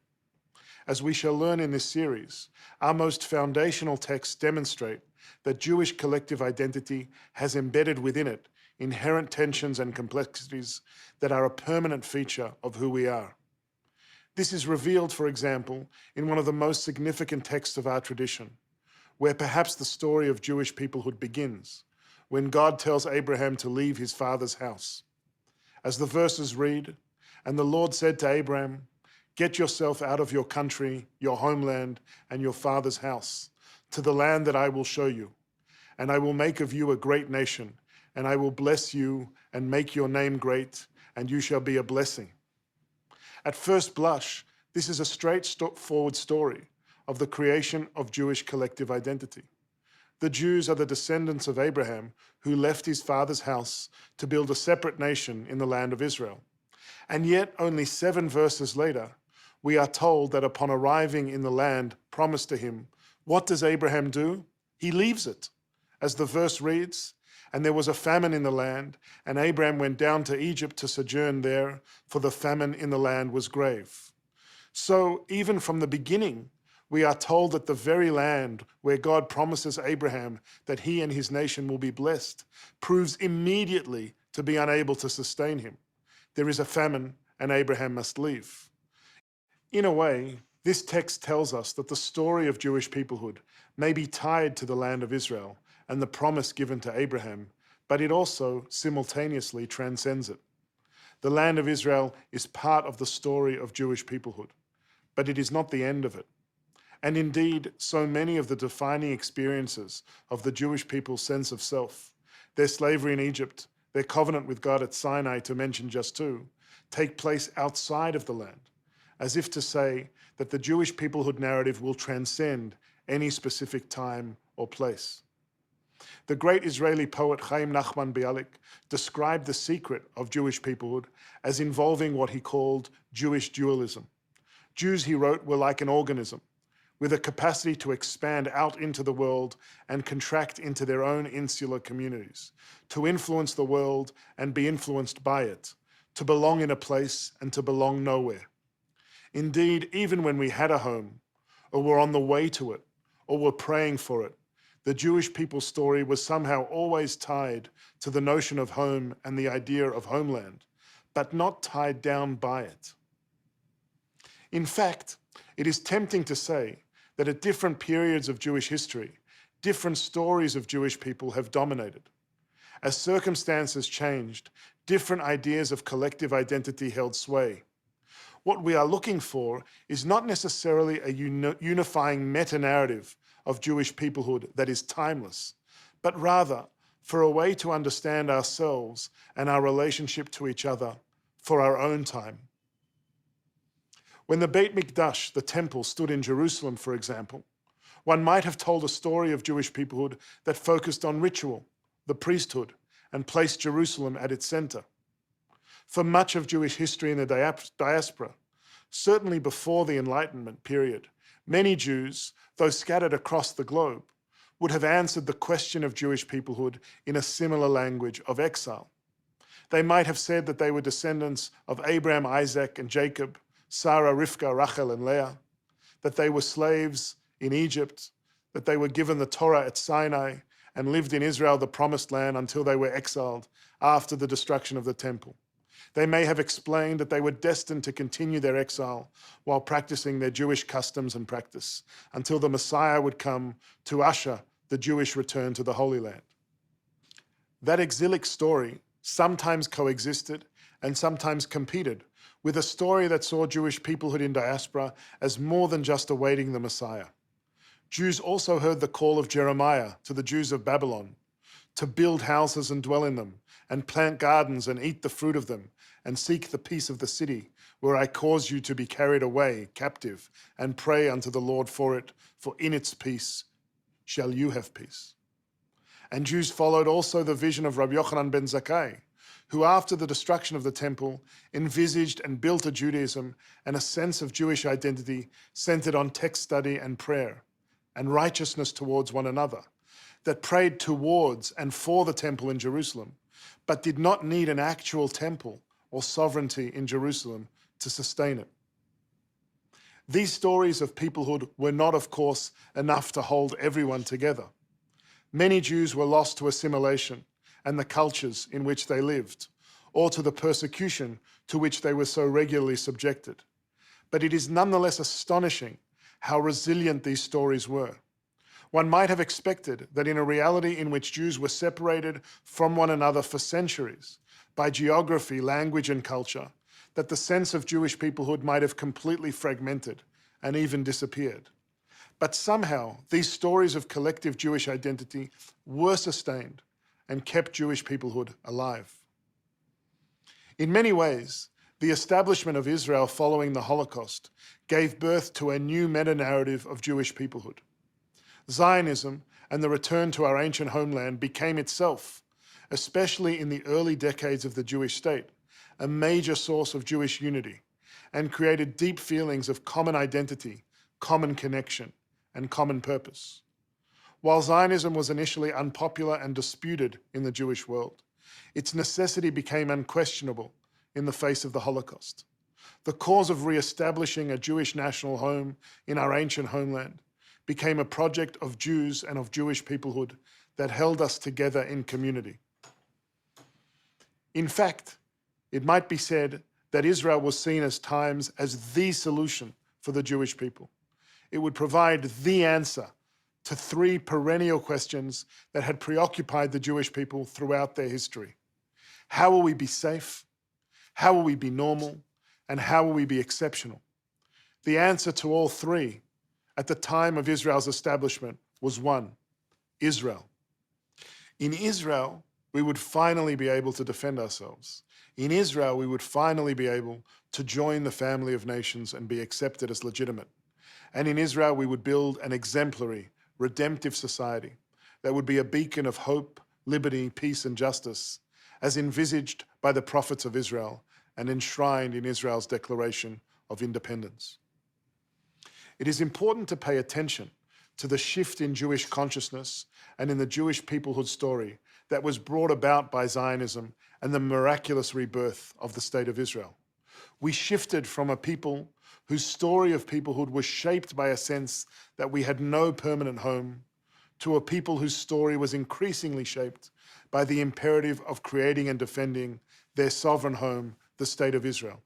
As we shall learn in this series, our most foundational texts demonstrate that Jewish collective identity has embedded within it inherent tensions and complexities that are a permanent feature of who we are. This is revealed, for example, in one of the most significant texts of our tradition, where perhaps the story of Jewish peoplehood begins, when God tells Abraham to leave his father's house. As the verses read, "And the Lord said to Abraham, get yourself out of your country, your homeland, and your father's house, to the land that I will show you. And I will make of you a great nation, and I will bless you and make your name great, and you shall be a blessing." At first blush, this is a straightforward story of the creation of Jewish collective identity. The Jews are the descendants of Abraham, who left his father's house to build a separate nation in the land of Israel. And yet, only 7 verses later, we are told that upon arriving in the land promised to him, what does Abraham do? He leaves it. As the verse reads, "And there was a famine in the land, and Abraham went down to Egypt to sojourn there, for the famine in the land was grave." So even from the beginning, we are told that the very land where God promises Abraham that he and his nation will be blessed proves immediately to be unable to sustain him. There is a famine, and Abraham must leave. In a way, this text tells us that the story of Jewish peoplehood may be tied to the land of Israel and the promise given to Abraham, but it also simultaneously transcends it. The land of Israel is part of the story of Jewish peoplehood, but it is not the end of it. And indeed, so many of the defining experiences of the Jewish people's sense of self, their slavery in Egypt, their covenant with God at Sinai, to mention just 2, take place outside of the land, as if to say that the Jewish peoplehood narrative will transcend any specific time or place. The great Israeli poet Chaim Nachman Bialik described the secret of Jewish peoplehood as involving what he called Jewish dualism. Jews, he wrote, were like an organism with a capacity to expand out into the world and contract into their own insular communities, to influence the world and be influenced by it, to belong in a place and to belong nowhere. Indeed, even when we had a home, or were on the way to it, or were praying for it, the Jewish people's story was somehow always tied to the notion of home and the idea of homeland, but not tied down by it. In fact, it is tempting to say that at different periods of Jewish history, different stories of Jewish people have dominated. As circumstances changed, different ideas of collective identity held sway. What we are looking for is not necessarily a unifying meta-narrative of Jewish peoplehood that is timeless, but rather for a way to understand ourselves and our relationship to each other for our own time. When the Beit Mikdash, the temple, stood in Jerusalem, for example, one might have told a story of Jewish peoplehood that focused on ritual, the priesthood, and placed Jerusalem at its center. For much of Jewish history in the diaspora, certainly before the Enlightenment period, many Jews, though scattered across the globe, would have answered the question of Jewish peoplehood in a similar language of exile. They might have said that they were descendants of Abraham, Isaac, and Jacob, Sarah, Rivka, Rachel, and Leah, that they were slaves in Egypt, that they were given the Torah at Sinai and lived in Israel, the promised land, until they were exiled after the destruction of the temple. They may have explained that they were destined to continue their exile while practicing their Jewish customs and practice until the Messiah would come to usher the Jewish return to the Holy Land. That exilic story sometimes coexisted and sometimes competed with a story that saw Jewish peoplehood in diaspora as more than just awaiting the Messiah. Jews also heard the call of Jeremiah to the Jews of Babylon to build houses and dwell in them, and plant gardens and eat the fruit of them, and seek the peace of the city, where I cause you to be carried away captive, and pray unto the Lord for it, for in its peace shall you have peace. And Jews followed also the vision of Rabbi Yochanan ben Zakkai, who after the destruction of the temple envisaged and built a Judaism and a sense of Jewish identity centered on text study and prayer and righteousness towards one another, that prayed towards and for the temple in Jerusalem, but did not need an actual temple or sovereignty in Jerusalem to sustain it. These stories of peoplehood were not, of course, enough to hold everyone together. Many Jews were lost to assimilation and the cultures in which they lived, or to the persecution to which they were so regularly subjected. But it is nonetheless astonishing how resilient these stories were. One might have expected that in a reality in which Jews were separated from one another for centuries by geography, language, and culture, that the sense of Jewish peoplehood might have completely fragmented and even disappeared. But somehow, these stories of collective Jewish identity were sustained and kept Jewish peoplehood alive. In many ways, the establishment of Israel following the Holocaust gave birth to a new meta-narrative of Jewish peoplehood. Zionism and the return to our ancient homeland became itself, especially in the early decades of the Jewish state, a major source of Jewish unity, and created deep feelings of common identity, common connection, and common purpose. While Zionism was initially unpopular and disputed in the Jewish world, its necessity became unquestionable in the face of the Holocaust. The cause of re-establishing a Jewish national home in our ancient homeland became a project of Jews and of Jewish peoplehood that held us together in community. In fact, it might be said that Israel was seen at times as the solution for the Jewish people. It would provide the answer to three perennial questions that had preoccupied the Jewish people throughout their history. How will we be safe? How will we be normal? And how will we be exceptional? The answer to all three at the time of Israel's establishment was one: Israel. In Israel, we would finally be able to defend ourselves. In Israel, we would finally be able to join the family of nations and be accepted as legitimate. And in Israel, we would build an exemplary, redemptive society that would be a beacon of hope, liberty, peace, and justice, as envisaged by the prophets of Israel and enshrined in Israel's Declaration of Independence. It is important to pay attention to the shift in Jewish consciousness and in the Jewish peoplehood story that was brought about by Zionism and the miraculous rebirth of the State of Israel. We shifted from a people whose story of peoplehood was shaped by a sense that we had no permanent home, to a people whose story was increasingly shaped by the imperative of creating and defending their sovereign home, the State of Israel.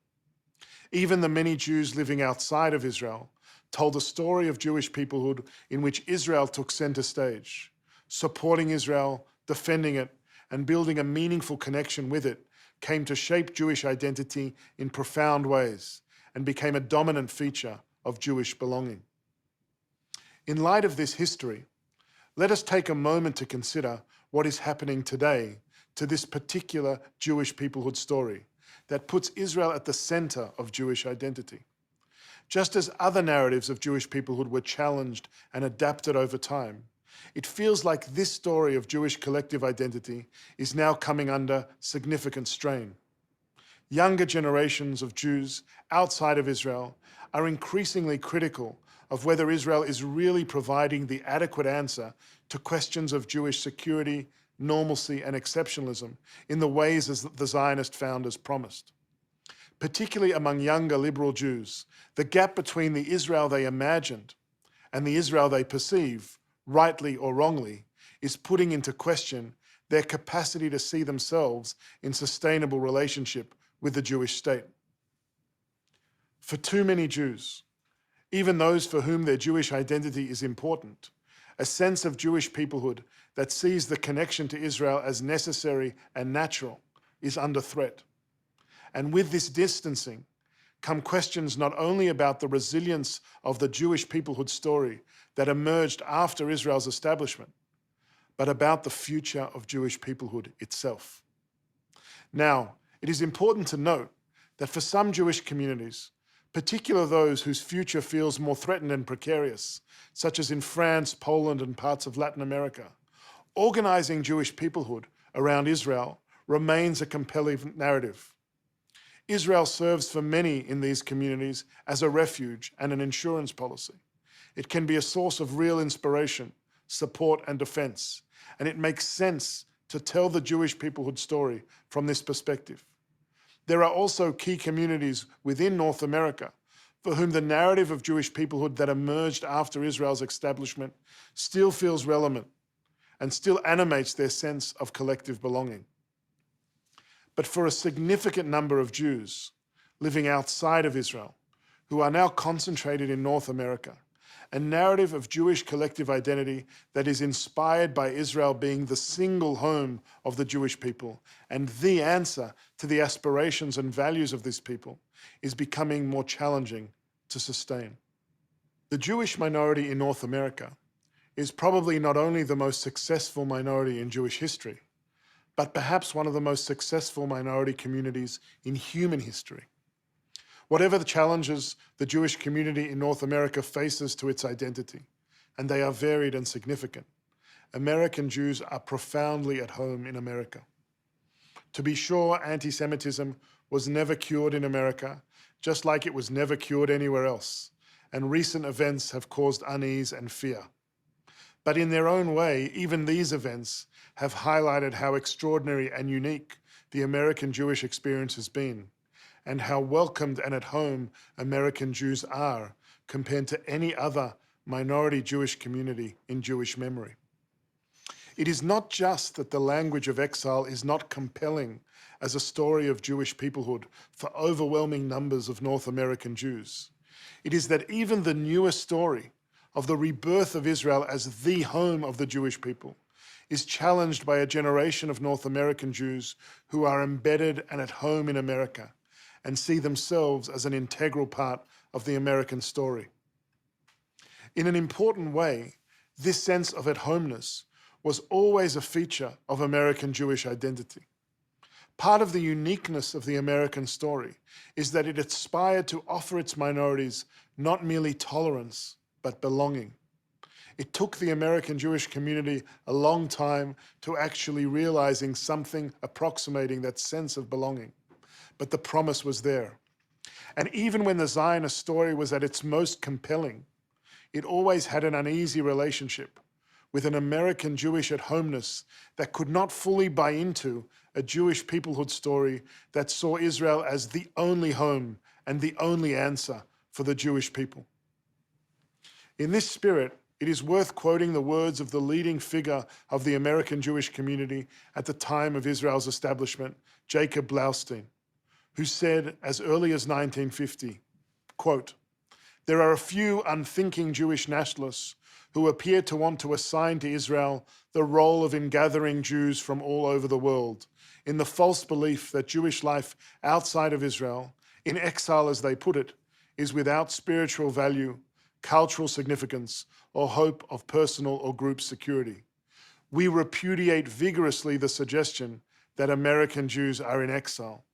Even the many Jews living outside of Israel told a story of Jewish peoplehood in which Israel took center stage, supporting Israel, defending it, and building a meaningful connection with it came to shape Jewish identity in profound ways and became a dominant feature of Jewish belonging. In light of this history, let us take a moment to consider what is happening today to this particular Jewish peoplehood story that puts Israel at the center of Jewish identity. Just as other narratives of Jewish peoplehood were challenged and adapted over time, it feels like this story of Jewish collective identity is now coming under significant strain. Younger generations of Jews outside of Israel are increasingly critical of whether Israel is really providing the adequate answer to questions of Jewish security, normalcy, and exceptionalism in the ways as the Zionist founders promised. Particularly among younger liberal Jews, the gap between the Israel they imagined and the Israel they perceive, rightly or wrongly, is putting into question their capacity to see themselves in sustainable relationship with the Jewish state. For too many Jews, even those for whom their Jewish identity is important, a sense of Jewish peoplehood that sees the connection to Israel as necessary and natural is under threat. And with this distancing come questions not only about the resilience of the Jewish peoplehood story that emerged after Israel's establishment, but about the future of Jewish peoplehood itself. Now, it is important to note that for some Jewish communities, particularly those whose future feels more threatened and precarious, such as in France, Poland, and parts of Latin America, organizing Jewish peoplehood around Israel remains a compelling narrative. Israel serves for many in these communities as a refuge and an insurance policy. It can be a source of real inspiration, support, and defense, and it makes sense to tell the Jewish peoplehood story from this perspective. There are also key communities within North America for whom the narrative of Jewish peoplehood that emerged after Israel's establishment still feels relevant and still animates their sense of collective belonging. But for a significant number of Jews living outside of Israel, who are now concentrated in North America, a narrative of Jewish collective identity that is inspired by Israel being the single home of the Jewish people and the answer to the aspirations and values of this people is becoming more challenging to sustain. The Jewish minority in North America is probably not only the most successful minority in Jewish history, but perhaps one of the most successful minority communities in human history. Whatever the challenges the Jewish community in North America faces to its identity, and they are varied and significant, American Jews are profoundly at home in America. To be sure, anti-Semitism was never cured in America, just like it was never cured anywhere else, and recent events have caused unease and fear. But in their own way, even these events have highlighted how extraordinary and unique the American Jewish experience has been, and how welcomed and at home American Jews are compared to any other minority Jewish community in Jewish memory. It is not just that the language of exile is not compelling as a story of Jewish peoplehood for overwhelming numbers of North American Jews. It is that even the newest story of the rebirth of Israel as the home of the Jewish people is challenged by a generation of North American Jews who are embedded and at home in America and see themselves as an integral part of the American story. In an important way, this sense of at-homeness was always a feature of American Jewish identity. Part of the uniqueness of the American story is that it aspired to offer its minorities not merely tolerance, but belonging. It took the American Jewish community a long time to actually realizing something approximating that sense of belonging, but the promise was there. And even when the Zionist story was at its most compelling, it always had an uneasy relationship with an American Jewish at-homeness that could not fully buy into a Jewish peoplehood story that saw Israel as the only home and the only answer for the Jewish people. In this spirit, it is worth quoting the words of the leading figure of the American Jewish community at the time of Israel's establishment, Jacob Blaustein, who said as early as 1950, quote, "There are a few unthinking Jewish nationalists who appear to want to assign to Israel the role of ingathering Jews from all over the world, in the false belief that Jewish life outside of Israel, in exile as they put it, is without spiritual value, cultural significance, or hope of personal or group security. We repudiate vigorously the suggestion that American Jews are in exile.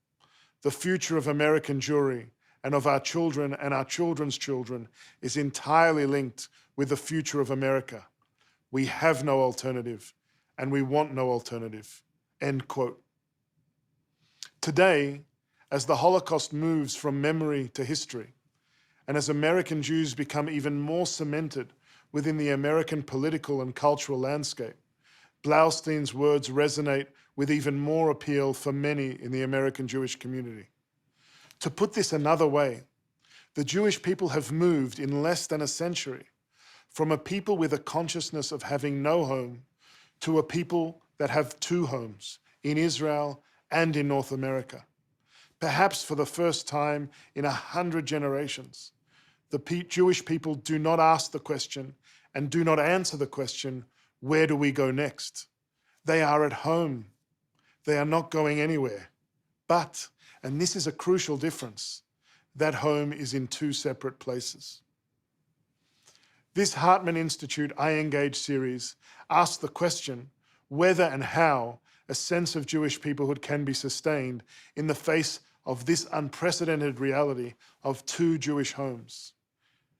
The future of American Jewry and of our children and our children's children is entirely linked with the future of America. We have no alternative, and we want no alternative." End quote. Today, as the Holocaust moves from memory to history, and as American Jews become even more cemented within the American political and cultural landscape, Blaustein's words resonate with even more appeal for many in the American Jewish community. To put this another way, the Jewish people have moved in less than a century from a people with a consciousness of having no home to a people that have two homes, in Israel and in North America. Perhaps for the first time in 100 generations, the Jewish people do not ask the question and do not answer the question, where do we go next? They are at home. They are not going anywhere. But, and this is a crucial difference, that home is in two separate places. This Hartman Institute I Engage series asks the question whether and how a sense of Jewish peoplehood can be sustained in the face of this unprecedented reality of two Jewish homes.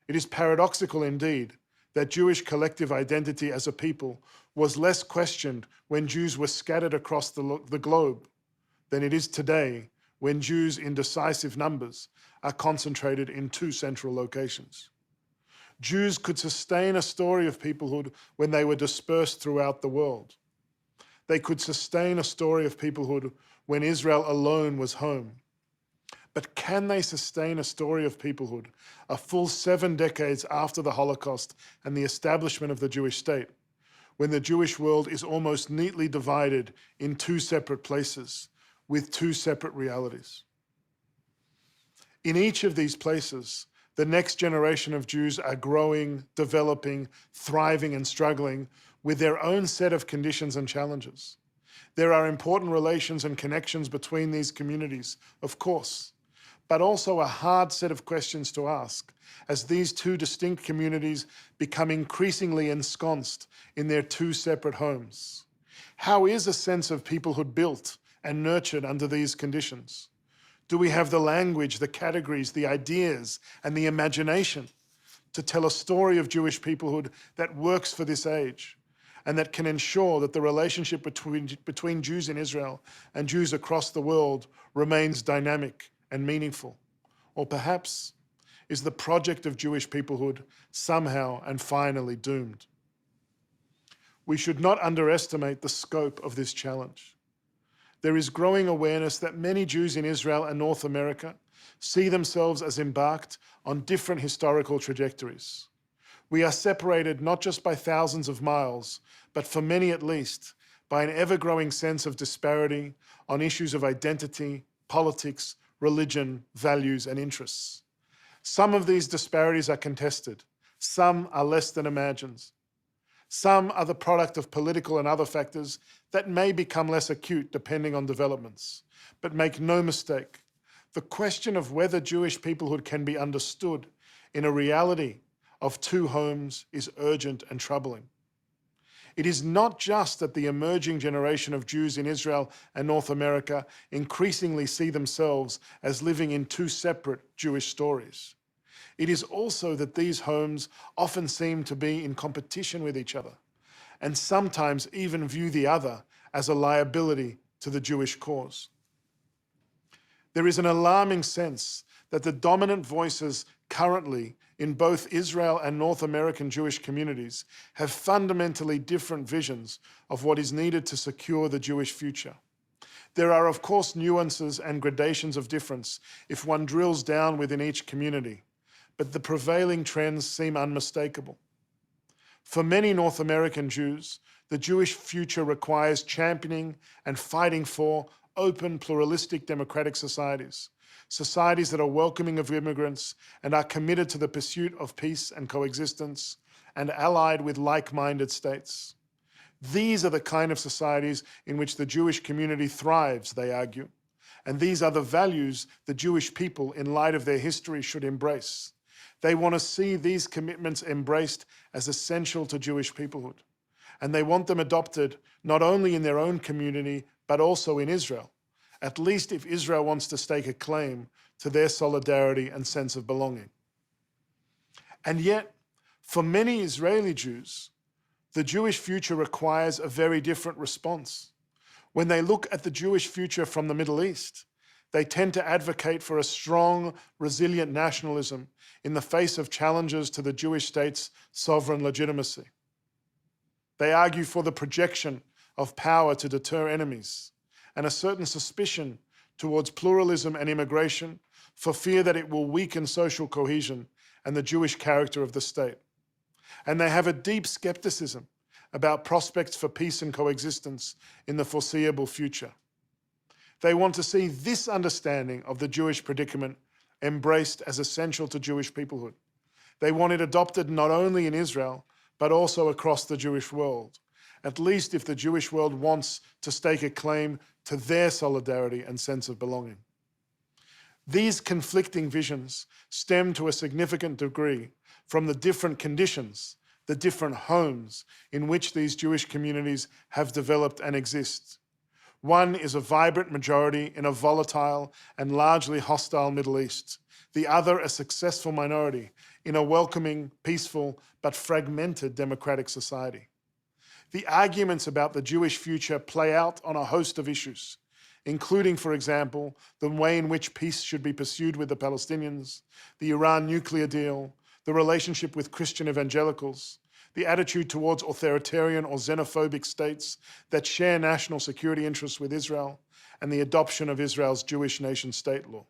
It is paradoxical indeed that Jewish collective identity as a people was less questioned when Jews were scattered across the globe than it is today when Jews in decisive numbers are concentrated in two central locations. Jews could sustain a story of peoplehood when they were dispersed throughout the world. They could sustain a story of peoplehood when Israel alone was home. But can they sustain a story of peoplehood a full 7 decades after the Holocaust and the establishment of the Jewish state, when the Jewish world is almost neatly divided in two separate places with two separate realities? In each of these places, the next generation of Jews are growing, developing, thriving, and struggling with their own set of conditions and challenges. There are important relations and connections between these communities, of course, but also a hard set of questions to ask as these two distinct communities become increasingly ensconced in their two separate homes. How is a sense of peoplehood built and nurtured under these conditions? Do we have the language, the categories, the ideas, and the imagination to tell a story of Jewish peoplehood that works for this age and that can ensure that the relationship between Jews in Israel and Jews across the world remains dynamic and meaningful? Or perhaps is the project of Jewish peoplehood somehow and finally doomed? We should not underestimate the scope of this challenge. There is growing awareness that many Jews in Israel and North America see themselves as embarked on different historical trajectories. We are separated not just by thousands of miles, but for many at least, by an ever-growing sense of disparity on issues of identity, politics, religion, values, and interests. Some of these disparities are contested. Some are less than imagined. Some are the product of political and other factors that may become less acute depending on developments. But make no mistake, the question of whether Jewish peoplehood can be understood in a reality of two homes is urgent and troubling. It is not just that the emerging generation of Jews in Israel and North America increasingly see themselves as living in two separate Jewish stories. It is also that these homes often seem to be in competition with each other, and sometimes even view the other as a liability to the Jewish cause. There is an alarming sense that the dominant voices currently in both Israel and North American Jewish communities have fundamentally different visions of what is needed to secure the Jewish future. There are, of course, nuances and gradations of difference if one drills down within each community, but the prevailing trends seem unmistakable. For many North American Jews, the Jewish future requires championing and fighting for open, pluralistic, democratic societies, societies that are welcoming of immigrants and are committed to the pursuit of peace and coexistence, and allied with like-minded states. These are the kind of societies in which the Jewish community thrives, they argue, and these are the values the Jewish people, in light of their history, should embrace. They want to see these commitments embraced as essential to Jewish peoplehood, and they want them adopted not only in their own community, but also in Israel, at least if Israel wants to stake a claim to their solidarity and sense of belonging. And yet, for many Israeli Jews, the Jewish future requires a very different response. When they look at the Jewish future from the Middle East, they tend to advocate for a strong, resilient nationalism in the face of challenges to the Jewish state's sovereign legitimacy. They argue for the projection of power to deter enemies, and a certain suspicion towards pluralism and immigration for fear that it will weaken social cohesion and the Jewish character of the state. And they have a deep skepticism about prospects for peace and coexistence in the foreseeable future. They want to see this understanding of the Jewish predicament embraced as essential to Jewish peoplehood. They want it adopted not only in Israel, but also across the Jewish world, at least if the Jewish world wants to stake a claim to their solidarity and sense of belonging. These conflicting visions stem to a significant degree from the different conditions, the different homes in which these Jewish communities have developed and exist. One is a vibrant majority in a volatile and largely hostile Middle East. The other a successful minority in a welcoming, peaceful, but fragmented democratic society. The arguments about the Jewish future play out on a host of issues, including, for example, the way in which peace should be pursued with the Palestinians, the Iran nuclear deal, the relationship with Christian evangelicals, the attitude towards authoritarian or xenophobic states that share national security interests with Israel, and the adoption of Israel's Jewish nation-state law.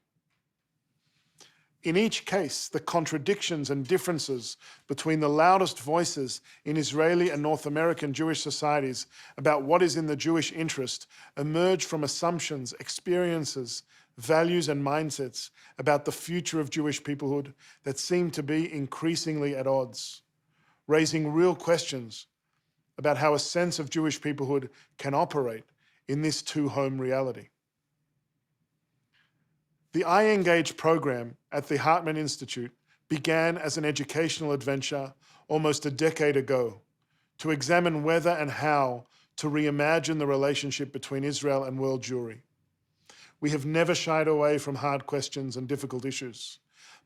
In each case, the contradictions and differences between the loudest voices in Israeli and North American Jewish societies about what is in the Jewish interest emerge from assumptions, experiences, values, and mindsets about the future of Jewish peoplehood that seem to be increasingly at odds, raising real questions about how a sense of Jewish peoplehood can operate in this two-home reality. The iEngage program at the Hartman Institute began as an educational adventure almost a decade ago to examine whether and how to reimagine the relationship between Israel and world Jewry. We have never shied away from hard questions and difficult issues,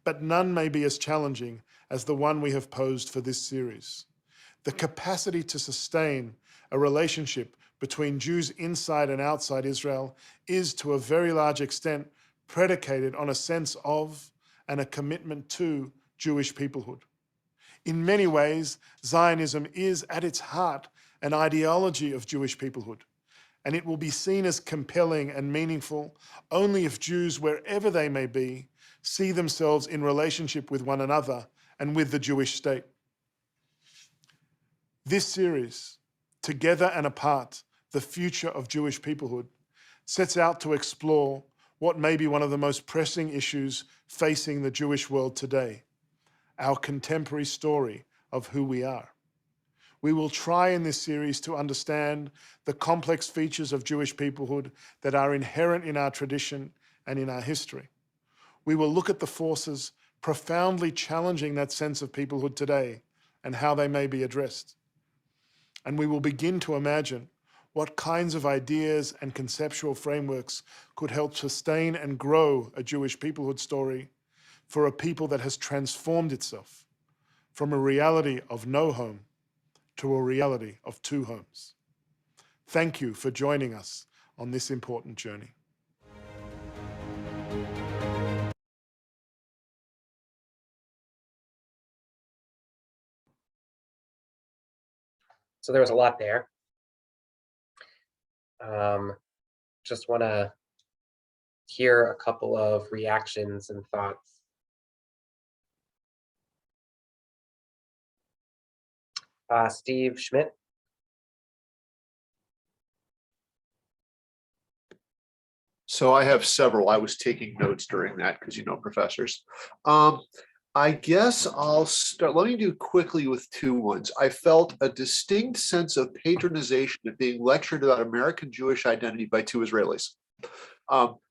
but none may be as challenging as the one we have posed for this series. The capacity to sustain a relationship between Jews inside and outside Israel is, to a very large extent, predicated on a sense of and a commitment to Jewish peoplehood. In many ways, Zionism is at its heart an ideology of Jewish peoplehood, and it will be seen as compelling and meaningful only if Jews, wherever they may be, see themselves in relationship with one another and with the Jewish state. This series, Together and Apart, the Future of Jewish Peoplehood, sets out to explore what may be one of the most pressing issues facing the Jewish world today, our contemporary story of who we are. We will try in this series to understand the complex features of Jewish peoplehood that are inherent in our tradition and in our history. We will look at the forces profoundly challenging that sense of peoplehood today and how they may be addressed. And we will begin to imagine what kinds of ideas and conceptual frameworks could help sustain and grow a Jewish peoplehood story for a people that has transformed itself from a reality of no home to a reality of two homes. Thank you for joining us on this important journey. So there was a lot there. Just want to hear a couple of reactions and thoughts. Steve Schmidt. So I have several. I was taking notes during that because, you know, professors. I guess I'll start. Let me do quickly with two ones. I felt a distinct sense of patronization of being lectured about American Jewish identity by two Israelis.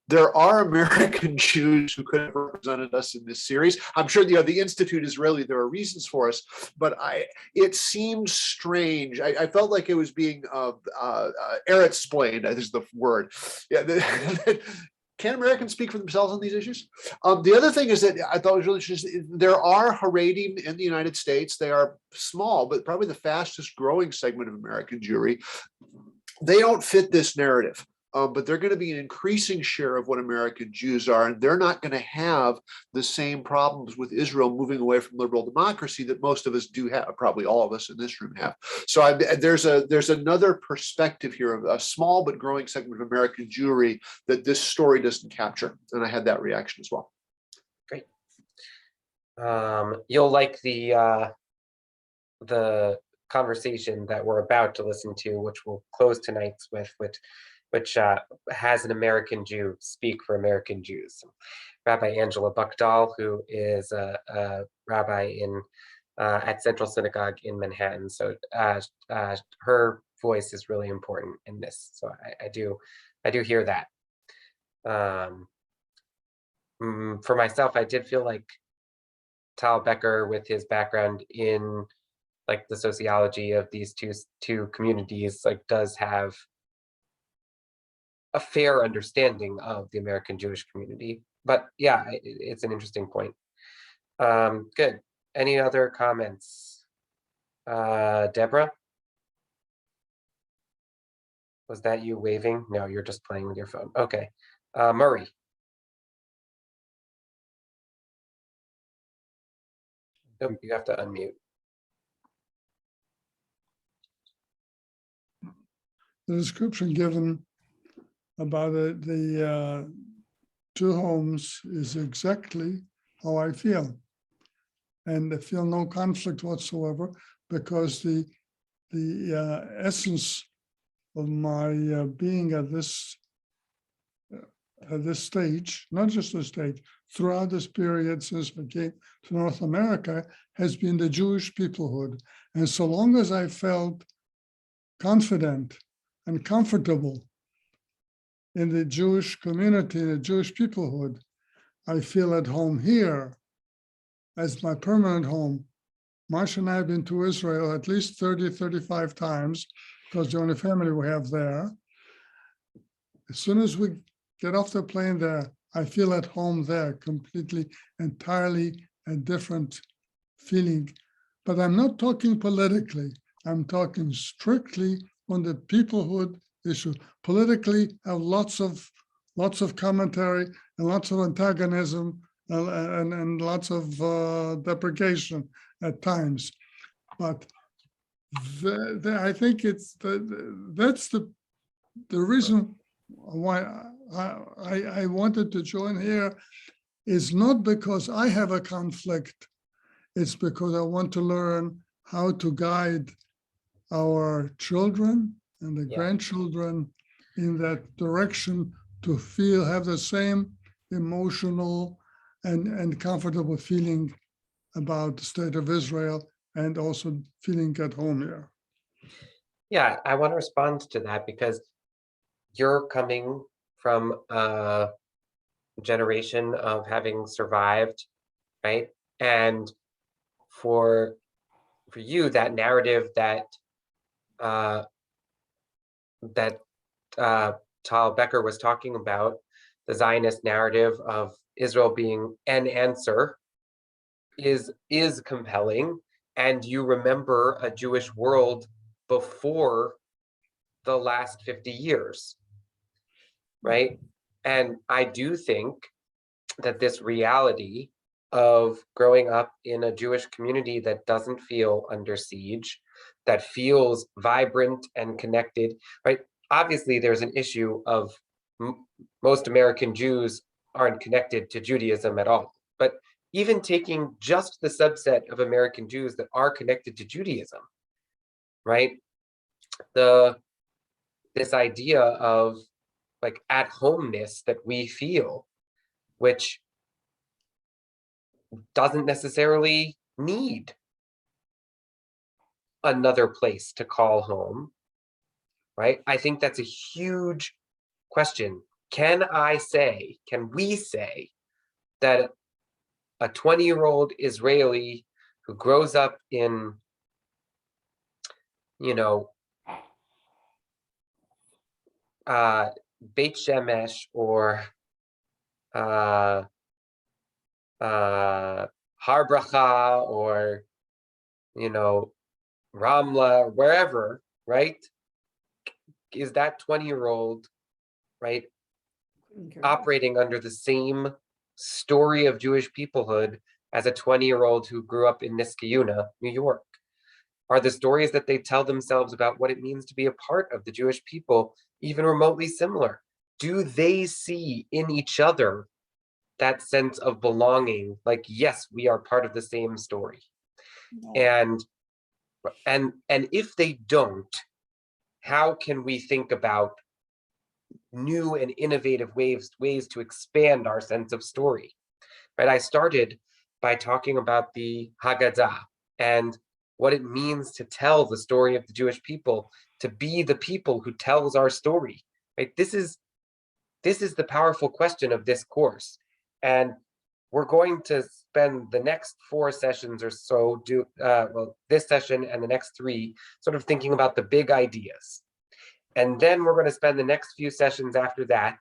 There are American Jews who could have represented us in this series. I'm sure the Institute Israeli, there are reasons for us, but it seems strange. I felt like it was being Eretz-splained, is the word. Yeah, can Americans speak for themselves on these issues? The other thing is that I thought was really interesting. There are Haredim in the United States. They are small, but probably the fastest growing segment of American Jewry. They don't fit this narrative. But they're going to be an increasing share of what American Jews are, and they're not going to have the same problems with Israel moving away from liberal democracy that most of us do have, probably all of us in this room have. So there's another perspective here of a small but growing segment of American Jewry that this story doesn't capture, and I had that reaction as well. Great. You'll like the conversation that we're about to listen to, which we'll close tonight's with, which has an American Jew speak for American Jews. Rabbi Angela Buckdahl, who is a rabbi at Central Synagogue in Manhattan. So her voice is really important in this. So I do hear that. For myself, I did feel like Tal Becker, with his background in like the sociology of these two communities, like does have a fair understanding of the American Jewish community. But yeah, it's an interesting point. Good. Any other comments? Deborah? Was that you waving? No, you're just playing with your phone. Okay. Murray? Nope, you have to unmute. The description given about the two homes is exactly how I feel. And I feel no conflict whatsoever, because the essence of my being at this stage, not just this stage, throughout this period since I came to North America, has been the Jewish peoplehood. And so long as I felt confident and comfortable in the Jewish community, the Jewish peoplehood, I feel at home here as my permanent home. Marsha and I have been to Israel at least 30, 35 times, because the only family we have there. As soon as we get off the plane there, I feel at home there, completely, entirely a different feeling. But I'm not talking politically. I'm talking strictly on the peoplehood issue. Politically, I have lots of commentary and lots of antagonism and lots of deprecation at times. But I think that's the reason why I wanted to join here, is not because I have a conflict. It's because I want to learn how to guide our children and the grandchildren in that direction, to have the same emotional and comfortable feeling about the state of Israel, and also feeling at home here. Yeah, I want to respond to that, because you're coming from a generation of having survived, right? And for you, that narrative that Tal Becker was talking about, the Zionist narrative of Israel being an answer is compelling, and you remember a Jewish world before the last 50 years, right? And I do think that this reality of growing up in a Jewish community that doesn't feel under siege, that feels vibrant and connected, right? Obviously, there's an issue of most American Jews aren't connected to Judaism at all. But even taking just the subset of American Jews that are connected to Judaism, right? This idea of like at-homeness that we feel, which doesn't necessarily need another place to call home, right? I think that's a huge question. Can we say that a 20-year-old Israeli who grows up in, Beit Shemesh or Har Bracha or, Ramla, wherever, right? Is that 20-year-old, right, operating under the same story of Jewish peoplehood as a 20-year-old who grew up in Niskayuna, New York? Are the stories that they tell themselves about what it means to be a part of the Jewish people even remotely similar? Do they see in each other that sense of belonging, like, yes, we are part of the same story? And if they don't, how can we think about new and innovative ways to expand our sense of story? Right? I started by talking about the Haggadah and what it means to tell the story of the Jewish people, to be the people who tells our story. Right? This is the powerful question of this course. And we're going to spend the next 4 sessions or so, this session and the next 3, sort of thinking about the big ideas. And then we're going to spend the next few sessions after that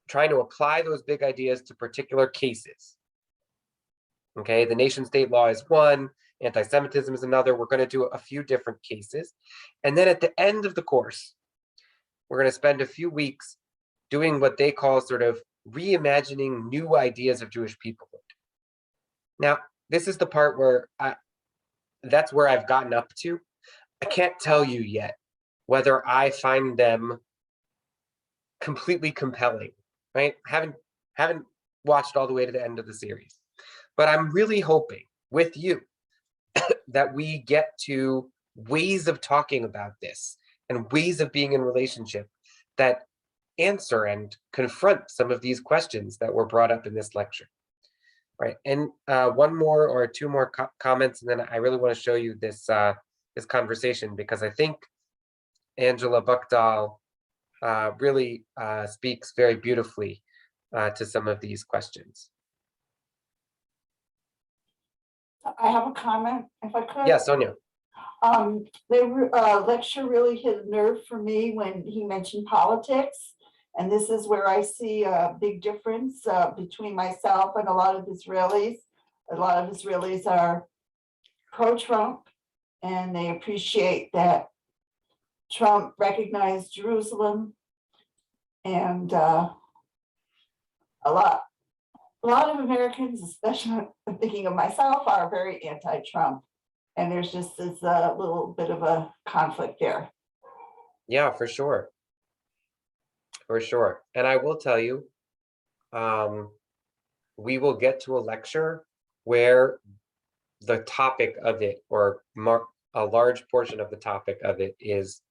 trying to apply those big ideas to particular cases. Okay, the nation state law is one, anti-Semitism is another. We're going to do a few different cases. And then at the end of the course, we're going to spend a few weeks doing what they call sort of reimagining new ideas of Jewish peoplehood. Now, this is the part where that's where I've gotten up to. I can't tell you yet whether I find them completely compelling, right? Haven't watched all the way to the end of the series, but I'm really hoping with you that we get to ways of talking about this and ways of being in relationship that answer and confront some of these questions that were brought up in this lecture. Right, and 1 more or 2 more comments, and then I really want to show you this this conversation, because I think Angela Buckdahl really speaks very beautifully to some of these questions. I have a comment, if I could. Yeah, Sonia. The lecture really hit a nerve for me when he mentioned politics. And this is where I see a big difference between myself and a lot of Israelis. A lot of Israelis are pro-Trump, and they appreciate that Trump recognized Jerusalem. And a lot of Americans, especially I'm thinking of myself, are very anti-Trump. And there's just this little bit of a conflict there. Yeah, for sure. For sure. And I will tell you, we will get to a lecture where the topic of it, or a large portion of the topic of it, is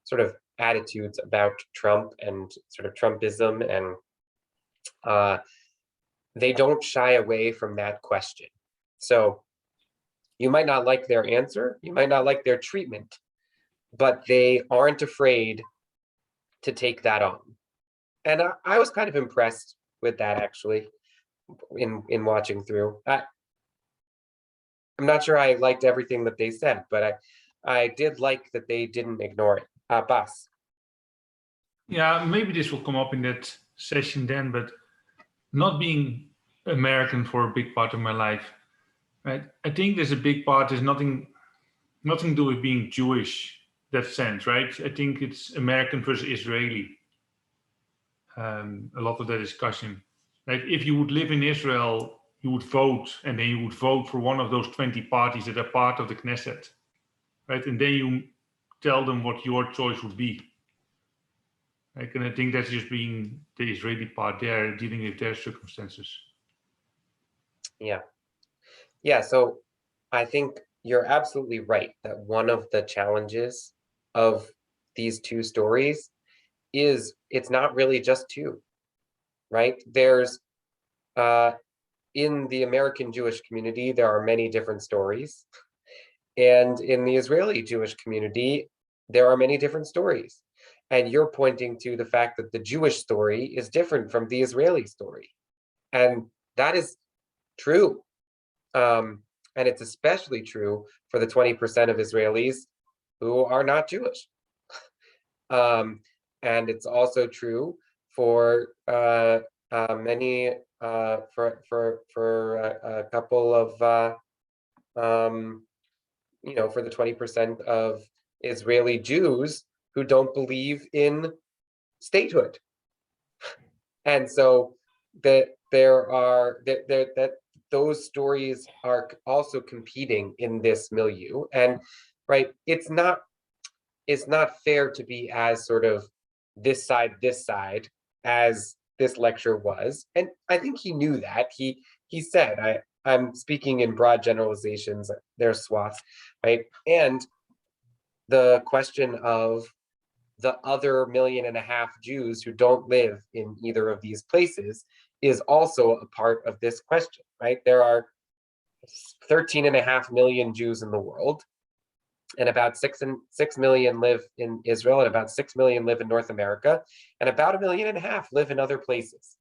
sort of attitudes about Trump and sort of Trumpism, and they don't shy away from that question. So you might not like their answer, you might not like their treatment, but they aren't afraid to take that on. And I was kind of impressed with that, actually, in watching through. I'm not sure I liked everything that they said, but I did like that they didn't ignore it. Bas. Yeah, maybe this will come up in that session then, but not being American for a big part of my life, right? I think there's a big part, there's nothing to do with being Jewish, that sense, right? I think it's American versus Israeli. A lot of that discussion. Like if you would live in Israel, you would vote, and then you would vote for one of those 20 parties that are part of the Knesset, right? And then you tell them what your choice would be. Like, and I think that's just being the Israeli part there, dealing with their circumstances. Yeah. Yeah, so I think you're absolutely right that one of the challenges of these two stories is it's not really just two, right? There's in the American Jewish community, there are many different stories. And in the Israeli Jewish community, there are many different stories. And you're pointing to the fact that the Jewish story is different from the Israeli story. And that is true. And it's especially true for the 20% of Israelis who are not Jewish. And it's also true for many, for a couple of, for the 20% of Israeli Jews who don't believe in statehood. And so that those stories are also competing in this milieu. And right, it's not fair to be as sort of this side as this lecture was. And I think he knew that. He said, I'm speaking in broad generalizations, there's swaths, right? And the question of the other 1.5 million Jews who don't live in either of these places is also a part of this question, right? There are 13.5 million Jews in the world, and about 6 million live in Israel, and about 6 million live in North America, and about 1.5 million live in other places.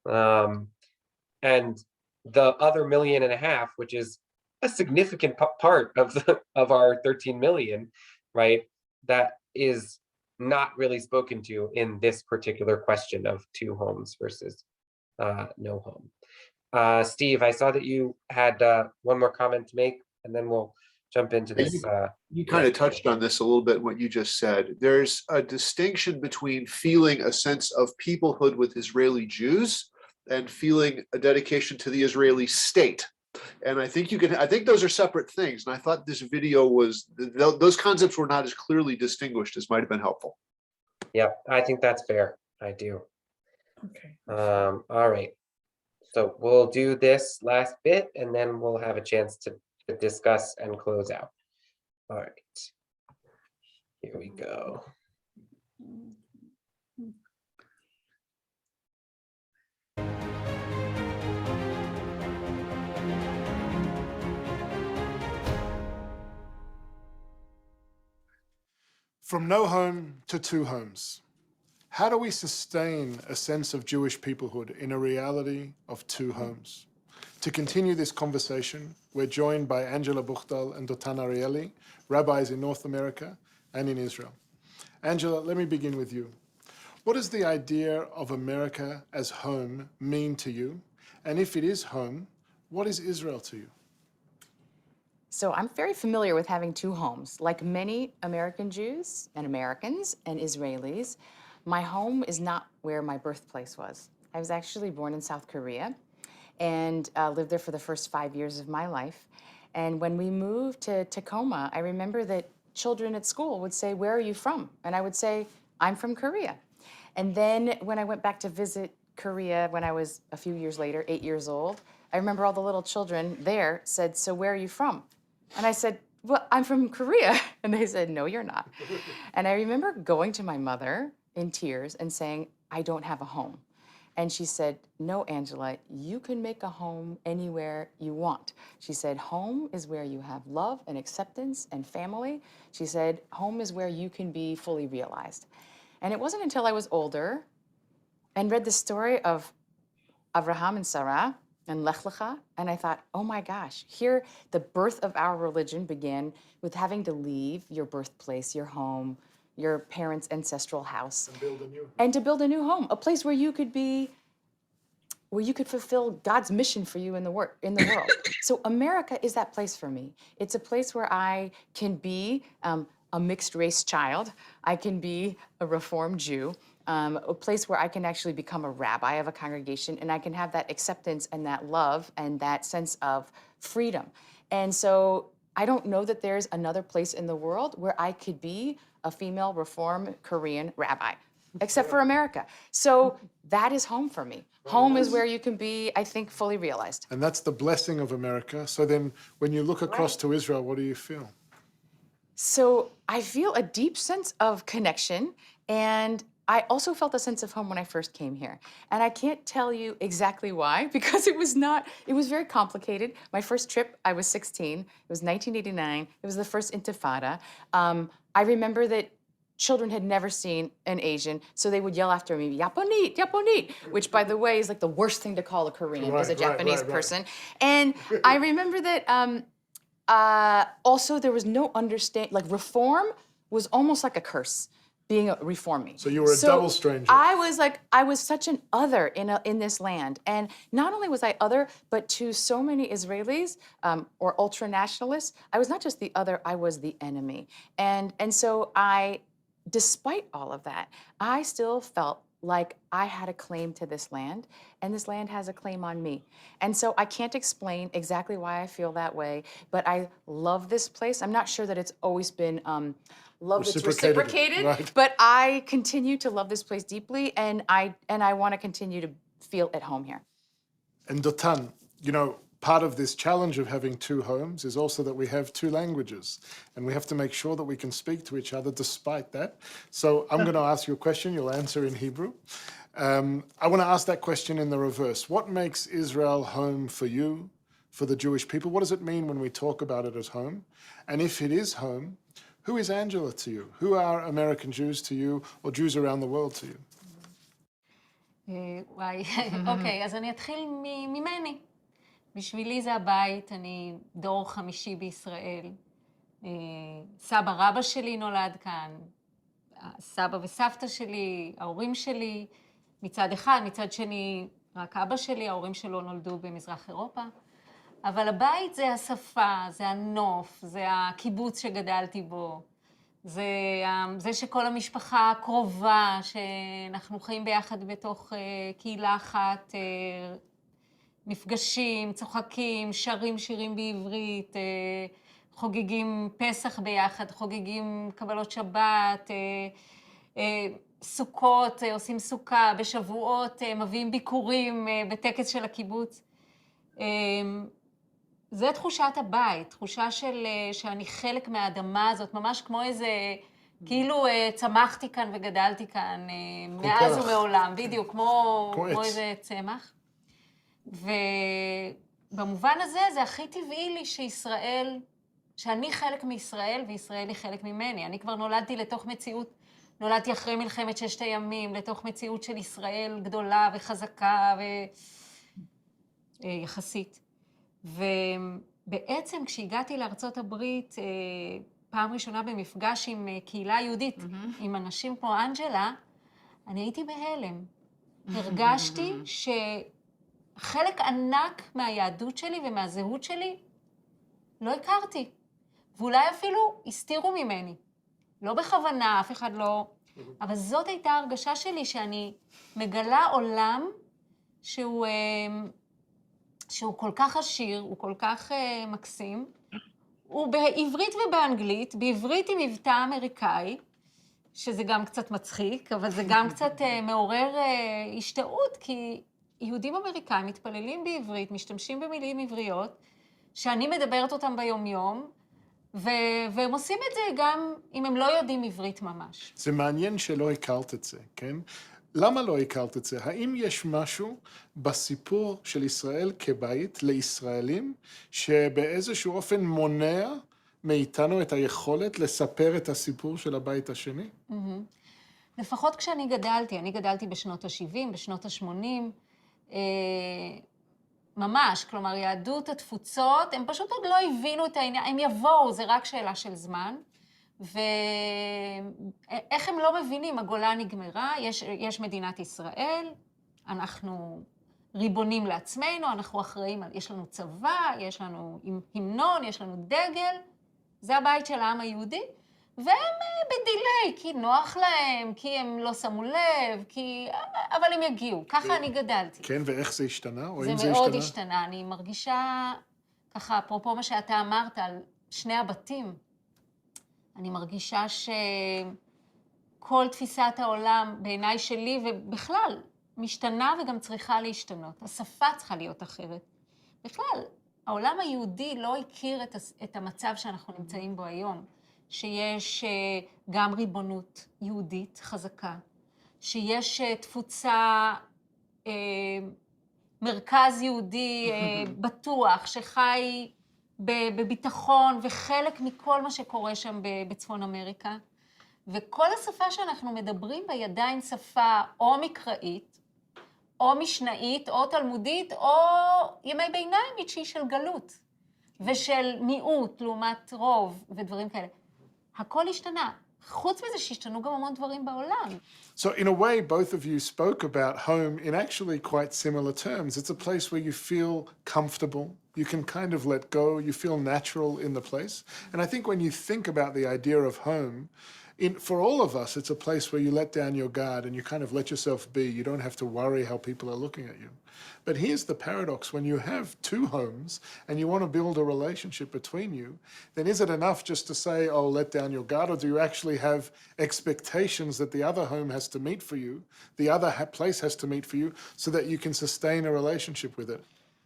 And the other 1.5 million, which is a significant part of our 13 million, right? That is not really spoken to in this particular question of 2 homes versus no home. Steve, I saw that you had one more comment to make, and then we'll jump into this. You kind of touched on this a little bit, what you just said. There's a distinction between feeling a sense of peoplehood with Israeli Jews and feeling a dedication to the Israeli state. And I think those are separate things. And I thought this video those concepts were not as clearly distinguished as might have been helpful. Yeah, I think that's fair. I do. Okay. All right. So we'll do this last bit, and then we'll have a chance to discuss and close out. All right. Here we go. From no home to 2 homes. How do we sustain a sense of Jewish peoplehood in a reality of 2 homes? To continue this conversation, we're joined by Angela Buchtal and Dotan Arieli, rabbis in North America and in Israel. Angela, let me begin with you. What does the idea of America as home mean to you? And if it is home, what is Israel to you? So I'm very familiar with having 2 homes. Like many American Jews and Americans and Israelis, my home is not where my birthplace was. I was actually born in South Korea and lived there for the first 5 years of my life. And when we moved to Tacoma, I remember that children at school would say, "Where are you from?" And I would say, "I'm from Korea." And then when I went back to visit Korea when I was a few years later, 8 years old, I remember all the little children there said, "So where are you from?" And I said, "Well, I'm from Korea." And they said, "No, you're not." And I remember going to my mother in tears and saying, "I don't have a home." And she said, "No, Angela, you can make a home anywhere you want." She said, "Home is where you have love and acceptance and family." She said, "Home is where you can be fully realized." And it wasn't until I was older and read the story of Abraham and Sarah and Lech Lecha, and I thought, oh my gosh, here the birth of our religion began with having to leave your birthplace, your home, your parents' ancestral house And build a new. and to build a new home, a place where you could be, where you could fulfill God's mission for you in the world. So America is that place for me. It's a place where I can be a mixed race child. I can be a Reformed Jew, a place where I can actually become a rabbi of a congregation, and I can have that acceptance and that love and that sense of freedom. And so I don't know that there's another place in the world where I could be a female Reformed Korean rabbi, except for America. So that is home for me. Home is where you can be, I think, fully realized. And that's the blessing of America. So then when you look across to Israel, what do you feel? So I feel a deep sense of connection, and I also felt a sense of home when I first came here. And I can't tell you exactly why, because it was very complicated. My first trip, I was 16. It was 1989. It was the first Intifada. I remember that children had never seen an Asian, so they would yell after me, Yaponit, Yaponit, which, by the way, is like the worst thing to call a Korean as a Japanese person. And I remember that also there was no understanding, like reform was almost like a curse, being a reform me. So you were a double stranger. I was such an other in this land. And not only was I other, but to so many Israelis or ultra-nationalists, I was not just the other, I was the enemy. And so despite all of that, I still felt like I had a claim to this land, and this land has a claim on me. And so I can't explain exactly why I feel that way, but I love this place. I'm not sure that it's always been love that's reciprocated, right. But I continue to love this place deeply, and I want to continue to feel at home here. And Dotan, you know, part of this challenge of having two homes is also that we have two languages, and we have to make sure that we can speak to each other despite that. So I'm going to ask you a question, you'll answer in Hebrew. I want to ask that question in the reverse. What makes Israel home for you, for the Jewish people? What does it mean when we talk about it as home? And if it is home, who is Angela to you? Who are American Jews to you, or Jews around the world to you? וואי, אוקיי, אז אני אתחיל ממני. בשבילי זה הבית, אני דור חמישי בישראל. סבא רבא שלי נולד כאן, סבא וסבתא שלי, ההורים שלי, מצד אחד, מצד שני, רק אבא שלי, ההורים שלו נולדו במזרח אירופה. אבל הבית זה השפה, זה הנוף, זה הקיבוץ שגדלתי בו. זה שכל המשפחה קרובה, שאנחנו חיים ביחד בתוך קהילה אחת, נפגשים, צוחקים, שרים שירים בעברית, חוגגים פסח ביחד, חוגגים קבלות שבת, סוכות, עושים סוכה, בשבועות מביאים ביקורים בטקס של הקיבוץ. זה תחושת הבית, תחושה שאני חלק מהאדמה הזאת, ממש כמו איזה, כאילו צמחתי כאן וגדלתי כאן מאז ומעולם, בדיוק, כמו איזה צמח. ובמובן הזה זה הכי טבעי לי שישראל, שאני חלק מישראל וישראל היא חלק ממני. אני כבר נולדתי לתוך מציאות, נולדתי אחרי מלחמת ששת הימים, לתוך מציאות של ישראל גדולה וחזקה ויחסית. ובעצם כשהגעתי לארצות הברית, פעם ראשונה במפגש עם קהילה יהודית, עם אנשים כמו אנג'לה, אני הייתי בהלם. הרגשתי שחלק ענק מהיהדות שלי ומהזהות שלי לא הכרתי. ואולי אפילו הסתירו ממני. לא בכוונה, אף אחד לא... אבל זאת הייתה הרגשה שלי, שאני מגלה עולם שהוא כל כך עשיר, הוא כל כך מקסים. הוא בעברית ובאנגלית, בעברית עם מבטא אמריקאי, שזה גם קצת מצחיק, אבל זה גם קצת מעורר השתאות, כי יהודים אמריקאים מתפללים בעברית, משתמשים במילים עבריות, שאני מדברת אותם ביום-יום, והם עושים את זה גם אם הם לא יודעים עברית ממש. זה מעניין שלא הכרת את זה, כן? למה לא הכרת את זה? האם יש משהו בסיפור של ישראל כבית לישראלים, שבאיזשהו אופן מונע מאיתנו את היכולת לספר את הסיפור של הבית השני? לפחות כשאני גדלתי, אני גדלתי בשנות ה-70, בשנות ה-80, ממש, כלומר, יהדות התפוצות, הם פשוט עוד לא הבינו את העניין, הם יבואו, זה רק שאלה של זמן, ואיך הם לא מבינים, הגולה נגמרה, יש מדינת ישראל, אנחנו ריבונים לעצמנו, אנחנו אחראים, יש לנו צבא, יש לנו המנון, יש לנו דגל, זה הבית של העם היהודי, והם בדיליי, כי נוח להם, כי הם לא שמו לב, אבל הם יגיעו, ככה אני גדלתי. כן, ואיך זה השתנה? או אם זה זה מאוד השתנה? השתנה, אני מרגישה, ככה, אפרופו מה שאתה אמרת על שני הבתים, אני מרגישה שכל תפיסת העולם בעיניי שלי, ובכלל, משתנה וגם צריכה להשתנות. השפה צריכה להיות אחרת. בכלל, העולם היהודי לא הכיר את המצב שאנחנו נמצאים בו היום, שיש גם ריבונות יהודית חזקה, שיש תפוצה, מרכז יהודי בטוח, שחי בביטחון וחלק מכל מה שקורה שם בצפון אמריקה. וכל השפה שאנחנו מדברים בה היא עדיין שפה או מקראית, או משנאית, או תלמודית, או ימי ביניים שהיא של גלות, ושל מיעוט לעומת רוב ודברים כאלה. הכל השתנה. חוץ מזה שהשתנו גם המון דברים בעולם. So in a way, both of you spoke about home in actually quite similar terms. It's a place where you feel comfortable. You can kind of let go. You feel natural in the place. And I think when you think about the idea of home, for all of us, it's a place where you let down your guard and you kind of let yourself be. You don't have to worry how people are looking at you. But here's the paradox. When you have two homes and you want to build a relationship between you, then is it enough just to say, oh, let down your guard, or do you actually have expectations that the other home has to meet for you, the other place has to meet for you, so that you can sustain a relationship with it?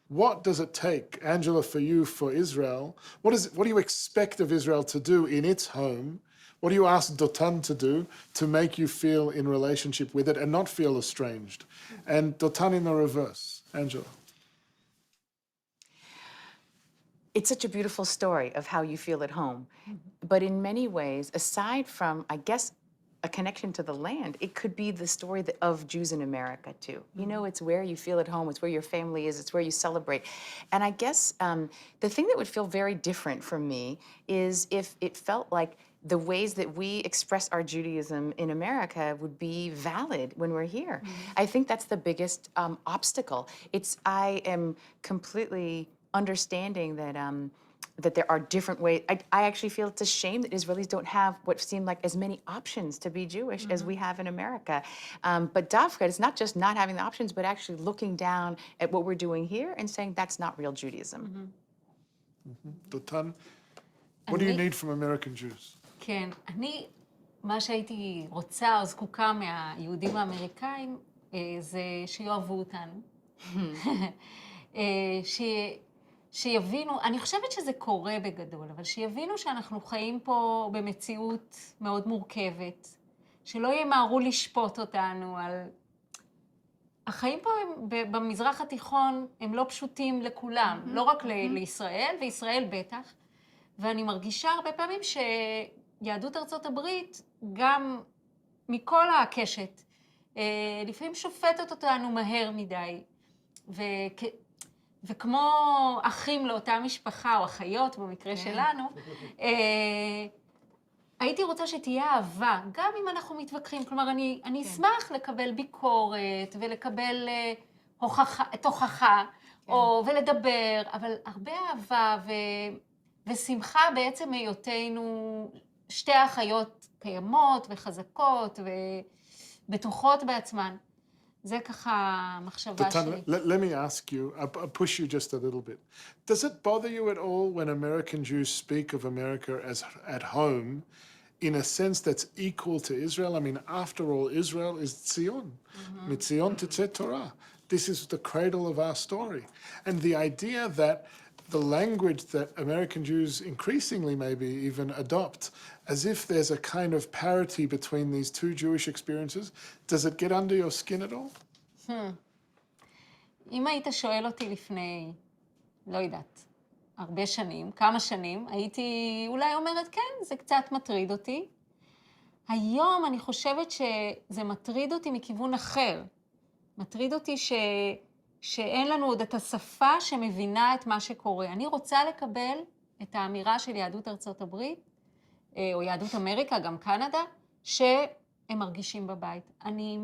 What does it take, Angela, for you, for Israel? What do you expect of Israel to do in its home? What do you ask Dotan to do to make you feel in relationship with it and not feel estranged? And Dotan in the reverse. Angela. It's such a beautiful story of how you feel at home. But in many ways, aside from, I guess, a connection to the land, it could be the story of Jews in America, too. You know, it's where you feel at home, it's where your family is, it's where you celebrate. And I guess the thing that would feel very different for me is if it felt like the ways that we express our Judaism in America would be valid when we're here. I think that's the biggest obstacle. I am completely understanding that that there are different ways. I actually feel it's a shame that Israelis don't have what seem like as many options to be Jewish as we have in America. But Dafka, it's not just not having the options, but actually looking down at what we're doing here and saying that's not real Judaism. Dotan, what do you need from American Jews? כן, מה שהייתי רוצה או זקוקה מהיהודים האמריקאים, זה שיאהבו אותנו. שיבינו, אני חושבת שזה קורה בגדול, אבל שיבינו שאנחנו חיים פה במציאות מאוד מורכבת, שלא ימהרו לשפוט אותנו על... החיים פה במזרח התיכון הם לא פשוטים לכולם, לא רק לישראל, וישראל בטח, ואני מרגישה הרבה פעמים שיהדות ארצות הברית, גם מכל הקשת, לפעמים שופטת אותנו מהר מדי, וכמו אחים לאותה משפחה, או אחיות במקרה שלנו, הייתי רוצה שתהיה אהבה, גם אם אנחנו מתווכחים. כלומר, אני אשמח לקבל ביקורת ולקבל הוכחה, ולדבר, אבל הרבה אהבה ושמחה בעצם היותנו שתי האחיות קיימות וחזקות ובטוחות בעצמן. זה ככה המחשבה שלי. Let me ask you, I'll push you just a little bit. Does it bother you at all when American Jews speak of America as at home in a sense that's equal to Israel? I mean, after all, Israel is Zion. Mitzion tetzeh Torah. This is the cradle of our story. And the idea that the language that American Jews increasingly maybe even adopt, as if there's a kind of parity between these two Jewish experiences, does it get under your skin at all? אם היית שואל אותי לפני, לא יודעת, הרבה שנים, כמה שנים, הייתי אולי אומרת, כן, זה קצת מטריד אותי. היום אני חושבת שזה מטריד אותי מכיוון אחר. מטריד אותי שאין לנו עוד את השפה שמבינה את מה שקורה. אני רוצה לקבל את האמירה של יהדות ארצות הברית, או יהדות אמריקה, גם קנדה, שהם מרגישים בבית. אני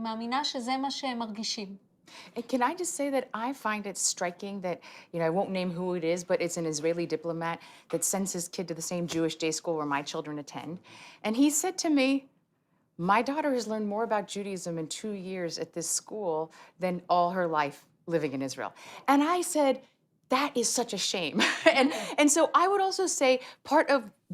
מאמינה שזה מה שהם מרגישים. And can I just say that I find it striking that, I won't name who it is, but it's an Israeli diplomat that sends his kid to the same Jewish day school where my children attend. And he said to me, my daughter has learned more about Judaism in 2 years at this school than all her life living in Israel. And I said, that is such a shame. and so I would also say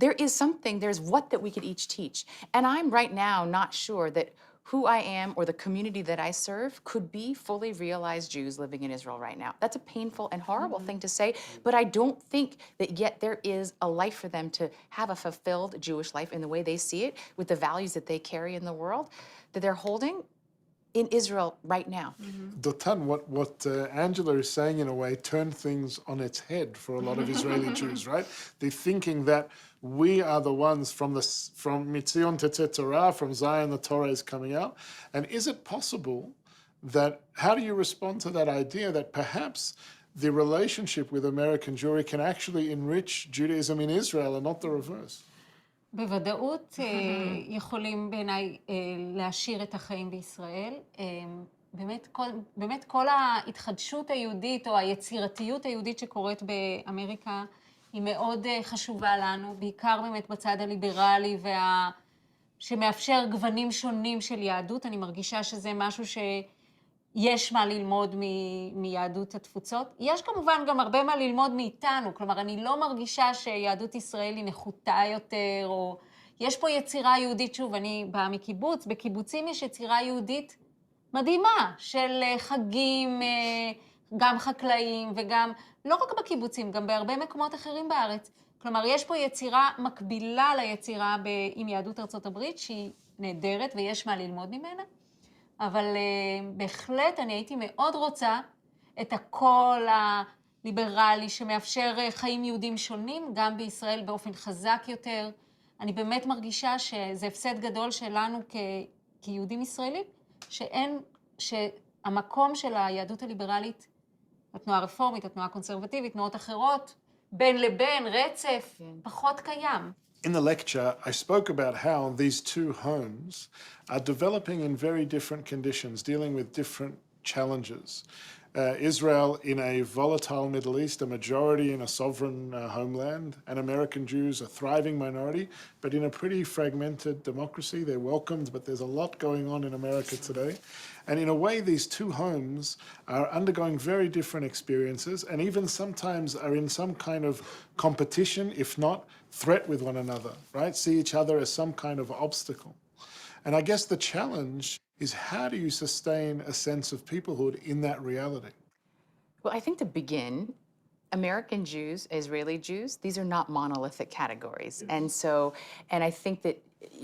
there's what that we could each teach. And I'm right now not sure that who I am or the community that I serve could be fully realized Jews living in Israel right now. That's a painful and horrible thing to say, but I don't think that yet there is a life for them to have a fulfilled Jewish life in the way they see it, with the values that they carry in the world, that they're holding in Israel right now. Dotan, what Angela is saying in a way turned things on its head for a lot of Israeli Jews, right? They're thinking that we are the ones from Mitzion Tetzet Torah, from Zion the Torah is coming out. And is it possible that, how do you respond to that idea that perhaps the relationship with American Jewry can actually enrich Judaism in Israel and not the reverse? בוודאות יכולים בעיניי להשאיר את החיים בישראל. באמת כל ההתחדשות היהודית או היצירתיות היהודית שקורית באמריקה היא מאוד חשובה לנו, בעיקר באמת בצד הליברלי שמאפשר גוונים שונים של יהדות. אני מרגישה שזה משהו שיש מה ללמוד מיהדות התפוצות. יש כמובן גם הרבה מה ללמוד מאיתנו, כלומר אני לא מרגישה שיהדות ישראל היא נחותה יותר, או יש פה יצירה יהודית, שוב, אני באה מקיבוץ, בקיבוצים יש יצירה יהודית מדהימה של חגים, גם חקלאים וגם, לא רק בקיבוצים, גם בהרבה מקומות אחרים בארץ. כלומר, יש פה יצירה מקבילה ליצירה עם יהדות ארצות הברית, שהיא נהדרת ויש מה ללמוד ממנה. אבל בהחלט אני הייתי מאוד רוצה את הקול הליברלי שמאפשר חיים יהודים שונים, גם בישראל באופן חזק יותר. אני באמת מרגישה שזה הפסד גדול שלנו כיהודים ישראלים, שהמקום של היהדות הליברלית, התנועה הרפורמית, התנועה הקונסרבטיבית, תנועות אחרות, בין לבין, רצף, פחות קיים. In the lecture, I spoke about how these two homes are developing in very different conditions, dealing with different challenges. Israel in a volatile Middle East, a majority in a sovereign homeland, and American Jews, a thriving minority, but in a pretty fragmented democracy. They're welcomed, but there's a lot going on in America today. And in a way, these two homes are undergoing very different experiences, and even sometimes are in some kind of competition, if not threat with one another, right? See each other as some kind of obstacle. And I guess the challenge is, how do you sustain a sense of peoplehood in that reality? Well, I think to begin, American Jews, Israeli Jews, these are not monolithic categories. And I think that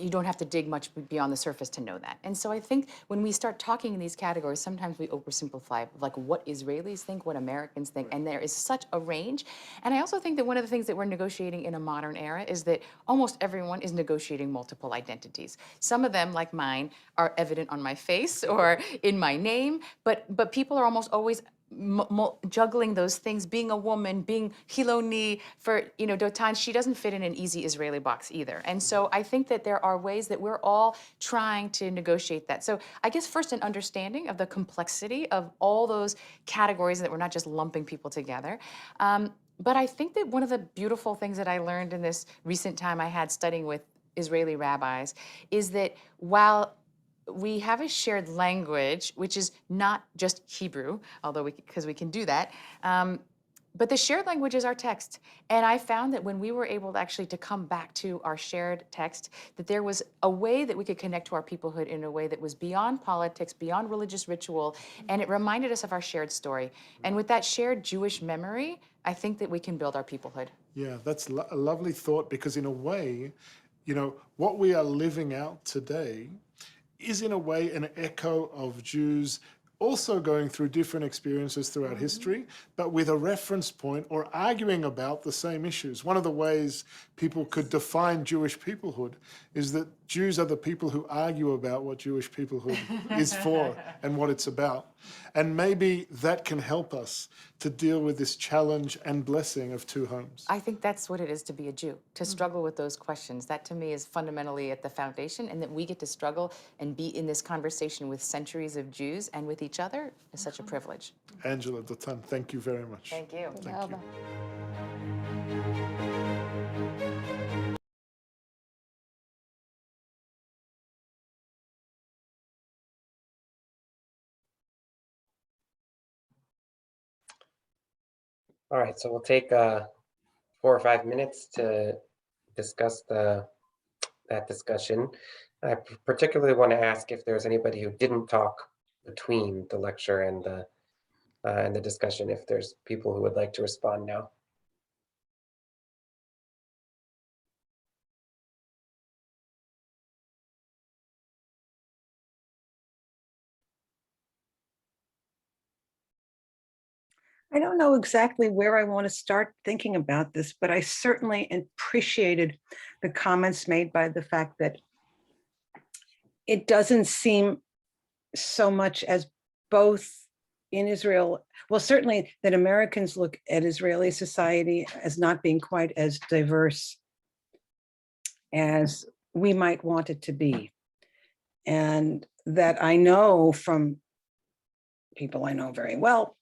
you don't have to dig much beyond the surface to know that. And so I think when we start talking in these categories, sometimes we oversimplify like what Israelis think, what Americans think, and there is such a range. And I also think that one of the things that we're negotiating in a modern era is that almost everyone is negotiating multiple identities. Some of them, like mine, are evident on my face or in my name, but people are almost always juggling those things, being a woman, being Hiloni, for, Dotan, she doesn't fit in an easy Israeli box either. And so I think that there are ways that we're all trying to negotiate that. So I guess first an understanding of the complexity of all those categories, that we're not just lumping people together. But I think that one of the beautiful things that I learned in this recent time I had studying with Israeli rabbis is that while we have a shared language, which is not just Hebrew, although because we can do that, but the shared language is our text. And I found that when we were able to come back to our shared text, that there was a way that we could connect to our peoplehood in a way that was beyond politics, beyond religious ritual, and it reminded us of our shared story. And with that shared Jewish memory, I think that we can build our peoplehood. Yeah, that's a lovely thought, because in a way, what we are living out today is in a way an echo of Jews also going through different experiences throughout history, but with a reference point or arguing about the same issues. One of the ways people could define Jewish peoplehood is that Jews are the people who argue about what Jewish peoplehood is for and what it's about. And maybe that can help us to deal with this challenge and blessing of two homes. I think that's what it is to be a Jew, to struggle with those questions. That to me is fundamentally at the foundation, and that we get to struggle and be in this conversation with centuries of Jews and with each other is such a privilege. Angela, Dotan, thank you very much. Thank you. Thank you. All right, so we'll take 4 or 5 minutes to discuss that discussion. I particularly want to ask if there's anybody who didn't talk between the lecture and the discussion, if there's people who would like to respond now. I don't know exactly where I want to start thinking about this, but I certainly appreciated the comments made by the fact that it doesn't seem so much as both in Israel, well, certainly that Americans look at Israeli society as not being quite as diverse as we might want it to be. And that I know from people I know very well,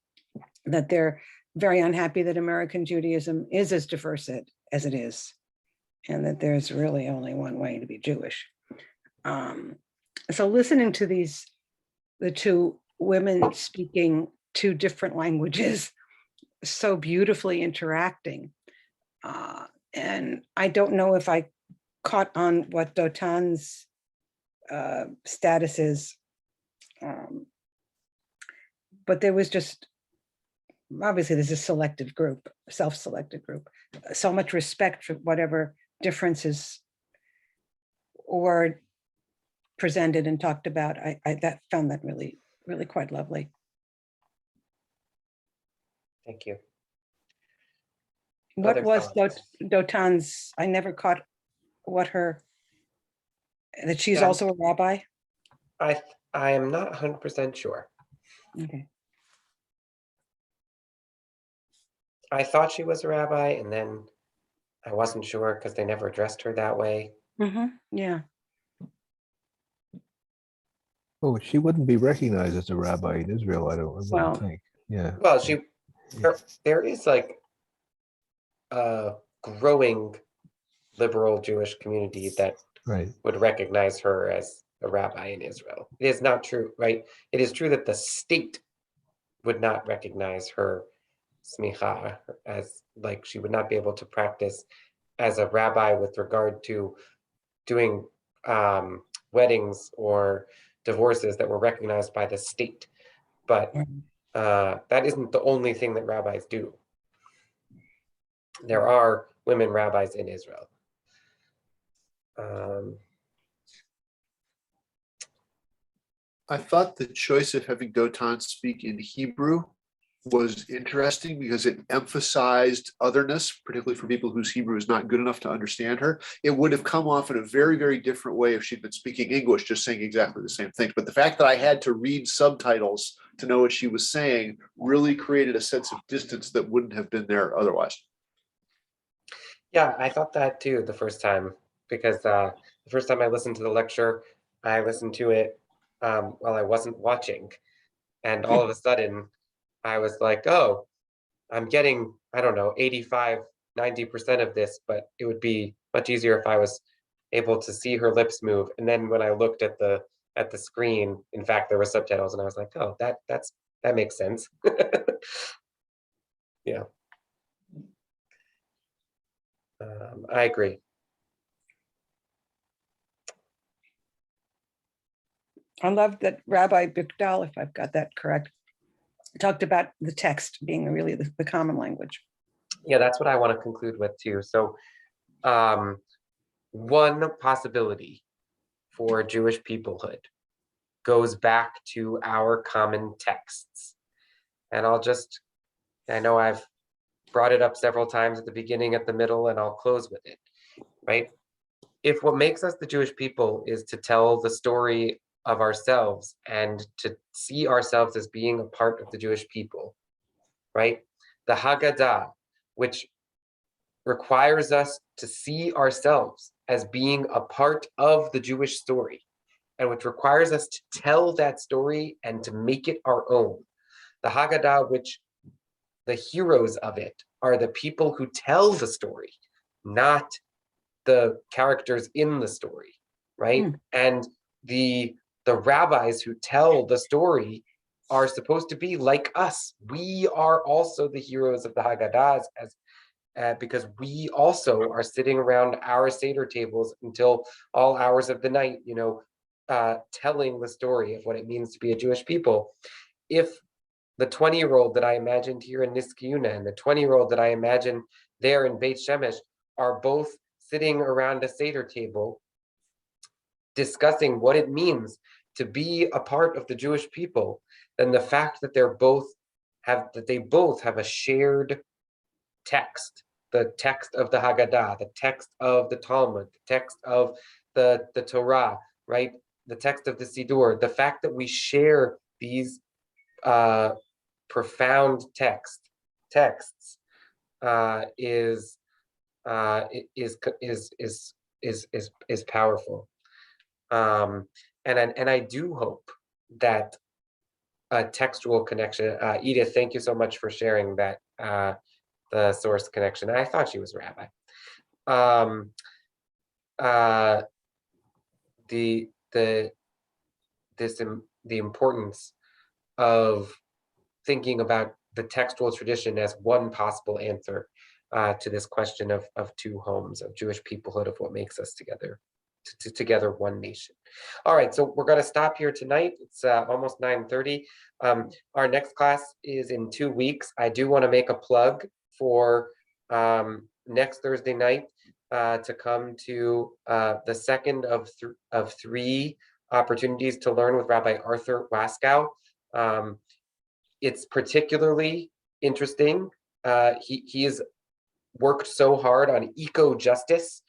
that they're very unhappy that American Judaism is as diverse as it is, and that there's really only one way to be Jewish. So listening to the two women speaking two different languages, so beautifully interacting. And I don't know if I caught on what Dotan's status is, but there was just, obviously there's a selective group, self-selected group, so much respect for whatever differences were presented and talked about. I found that really, really quite lovely. Thank you. What Other was thoughts? Dotan's, I never caught what that she's Yeah. also a rabbi? I am not 100% sure. Okay. I thought she was a rabbi, and then I wasn't sure because they never addressed her that way. Yeah. Oh, she wouldn't be recognized as a rabbi in Israel, I wouldn't think. Yeah. Well, there is like a growing liberal Jewish community that would recognize her as a rabbi in Israel. It is not true, right? It is true that the state would not recognize her smicha as, like, she would not be able to practice as a rabbi with regard to doing weddings or divorces that were recognized by the state. But that isn't the only thing that rabbis do. There are women rabbis in Israel. I thought the choice of having Dotan speak in Hebrew was interesting because it emphasized otherness, particularly for people whose Hebrew is not good enough to understand her. It would have come off in a very, very different way if she'd been speaking English, just saying exactly the same things. But the fact that I had to read subtitles to know what she was saying really created a sense of distance that wouldn't have been there otherwise. Yeah, I thought that too the first time, because the first time I listened to the lecture, I listened to it while I wasn't watching. And all of a sudden, I was like, oh, I'm getting, I don't know, 85, 90% of this, but it would be much easier if I was able to see her lips move. And then when I looked at the screen, in fact, there were subtitles, and I was like, oh, that makes sense. Yeah. I agree. I love that Rabbi Bigdal, if I've got that correct, talked about the text being really the common language. Yeah, that's what I want to conclude with too. So one possibility for Jewish peoplehood goes back to our common texts. And I know I've brought it up several times at the beginning, at the middle, and I'll close with it, right? If what makes us the Jewish people is to tell the story of ourselves and to see ourselves as being a part of the Jewish people, right? The Haggadah, which requires us to see ourselves as being a part of the Jewish story, and which requires us to tell that story and to make it our own. The Haggadah, which the heroes of it are the people who tell the story, not the characters in the story, right? And the rabbis who tell the story are supposed to be like us. We are also the heroes of the Haggadahs, because we also are sitting around our Seder tables until all hours of the night, telling the story of what it means to be a Jewish people. If the 20-year-old that I imagined here in Niskayuna and the 20-year-old that I imagine there in Beit Shemesh are both sitting around a Seder table discussing what it means to be a part of the Jewish people, then the fact that they both have a shared text, the text of the Haggadah, the text of the Talmud, the text of the Torah, right? The text of the Siddur, the fact that we share these profound texts is powerful. And I do hope that a textual connection. Edith, thank you so much for sharing that the source connection. I thought she was a rabbi. The importance of thinking about the textual tradition as one possible answer to this question of two homes, of Jewish peoplehood, of what makes us together, together one nation. All right, so we're going to stop here tonight. It's almost 9:30. Our next class is in 2 weeks. I do want to make a plug for next Thursday night to come to the second of three opportunities to learn with Rabbi Arthur Waskow. It's particularly interesting. He has worked so hard on eco-justice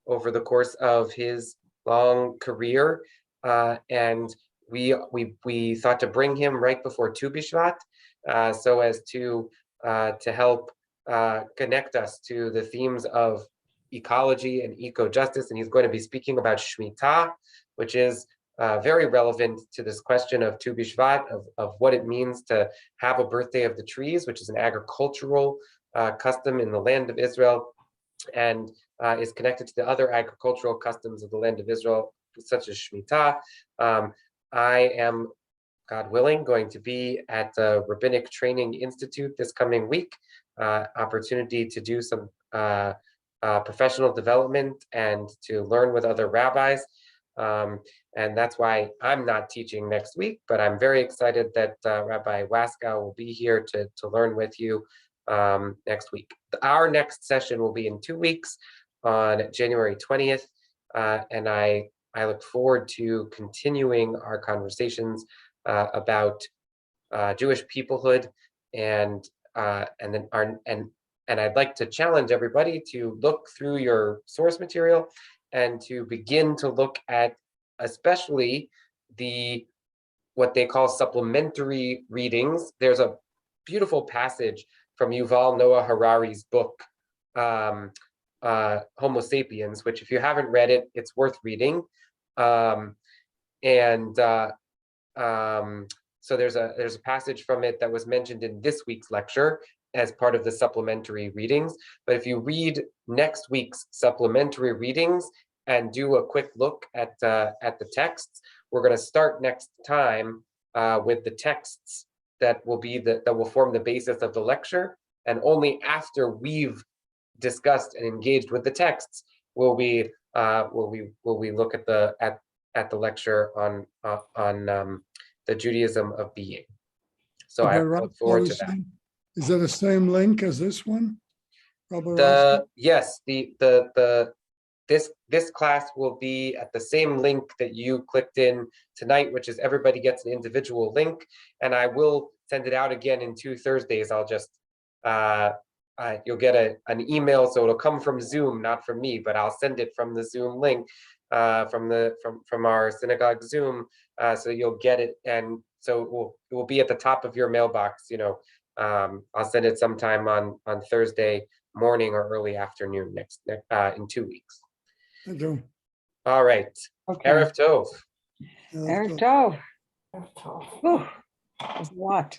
over the course of his long career, and we thought to bring him right before Tu B'Shvat, so as to help connect us to the themes of ecology and eco-justice. And he's going to be speaking about Shemitah, which is very relevant to this question of Tu B'Shvat, of what it means to have a birthday of the trees, which is an agricultural custom in the land of Israel, and is connected to the other agricultural customs of the land of Israel, such as Shemitah. I am, God willing, going to be at the Rabbinic Training Institute this coming week, opportunity to do some professional development and to learn with other rabbis. And that's why I'm not teaching next week, but I'm very excited that Rabbi Waskow will be here to learn with you next week. Our next session will be in 2 weeks on January 20th, and I look forward to continuing our conversations about Jewish peoplehood, and I'd like to challenge everybody to look through your source material and to begin to look at especially what they call supplementary readings. There's a beautiful passage from Yuval Noah Harari's book, Homo Sapiens, which if you haven't read it, it's worth reading. So there's a passage from it that was mentioned in this week's lecture as part of the supplementary readings. But if you read next week's supplementary readings and do a quick look at the texts, we're going to start next time with the texts that will form the basis of the lecture, and only after we've discussed and engaged with the texts will we look at the lecture on the Judaism of being. So I look forward to that. Is it the same link as this one? Yes, this class will be at the same link that you clicked in tonight, which is everybody gets an individual link, and I will send it out again in 2 Thursdays. I'll just you'll get an email, so it'll come from Zoom, not from me, but I'll send it from the Zoom link from our synagogue Zoom, so you'll get it, and so it will be at the top of your mailbox. I'll send it sometime on Thursday morning or early afternoon in 2 weeks. Thank you. All right. Okay. Erev Tov. Erev Tov. Whew, there's a lot.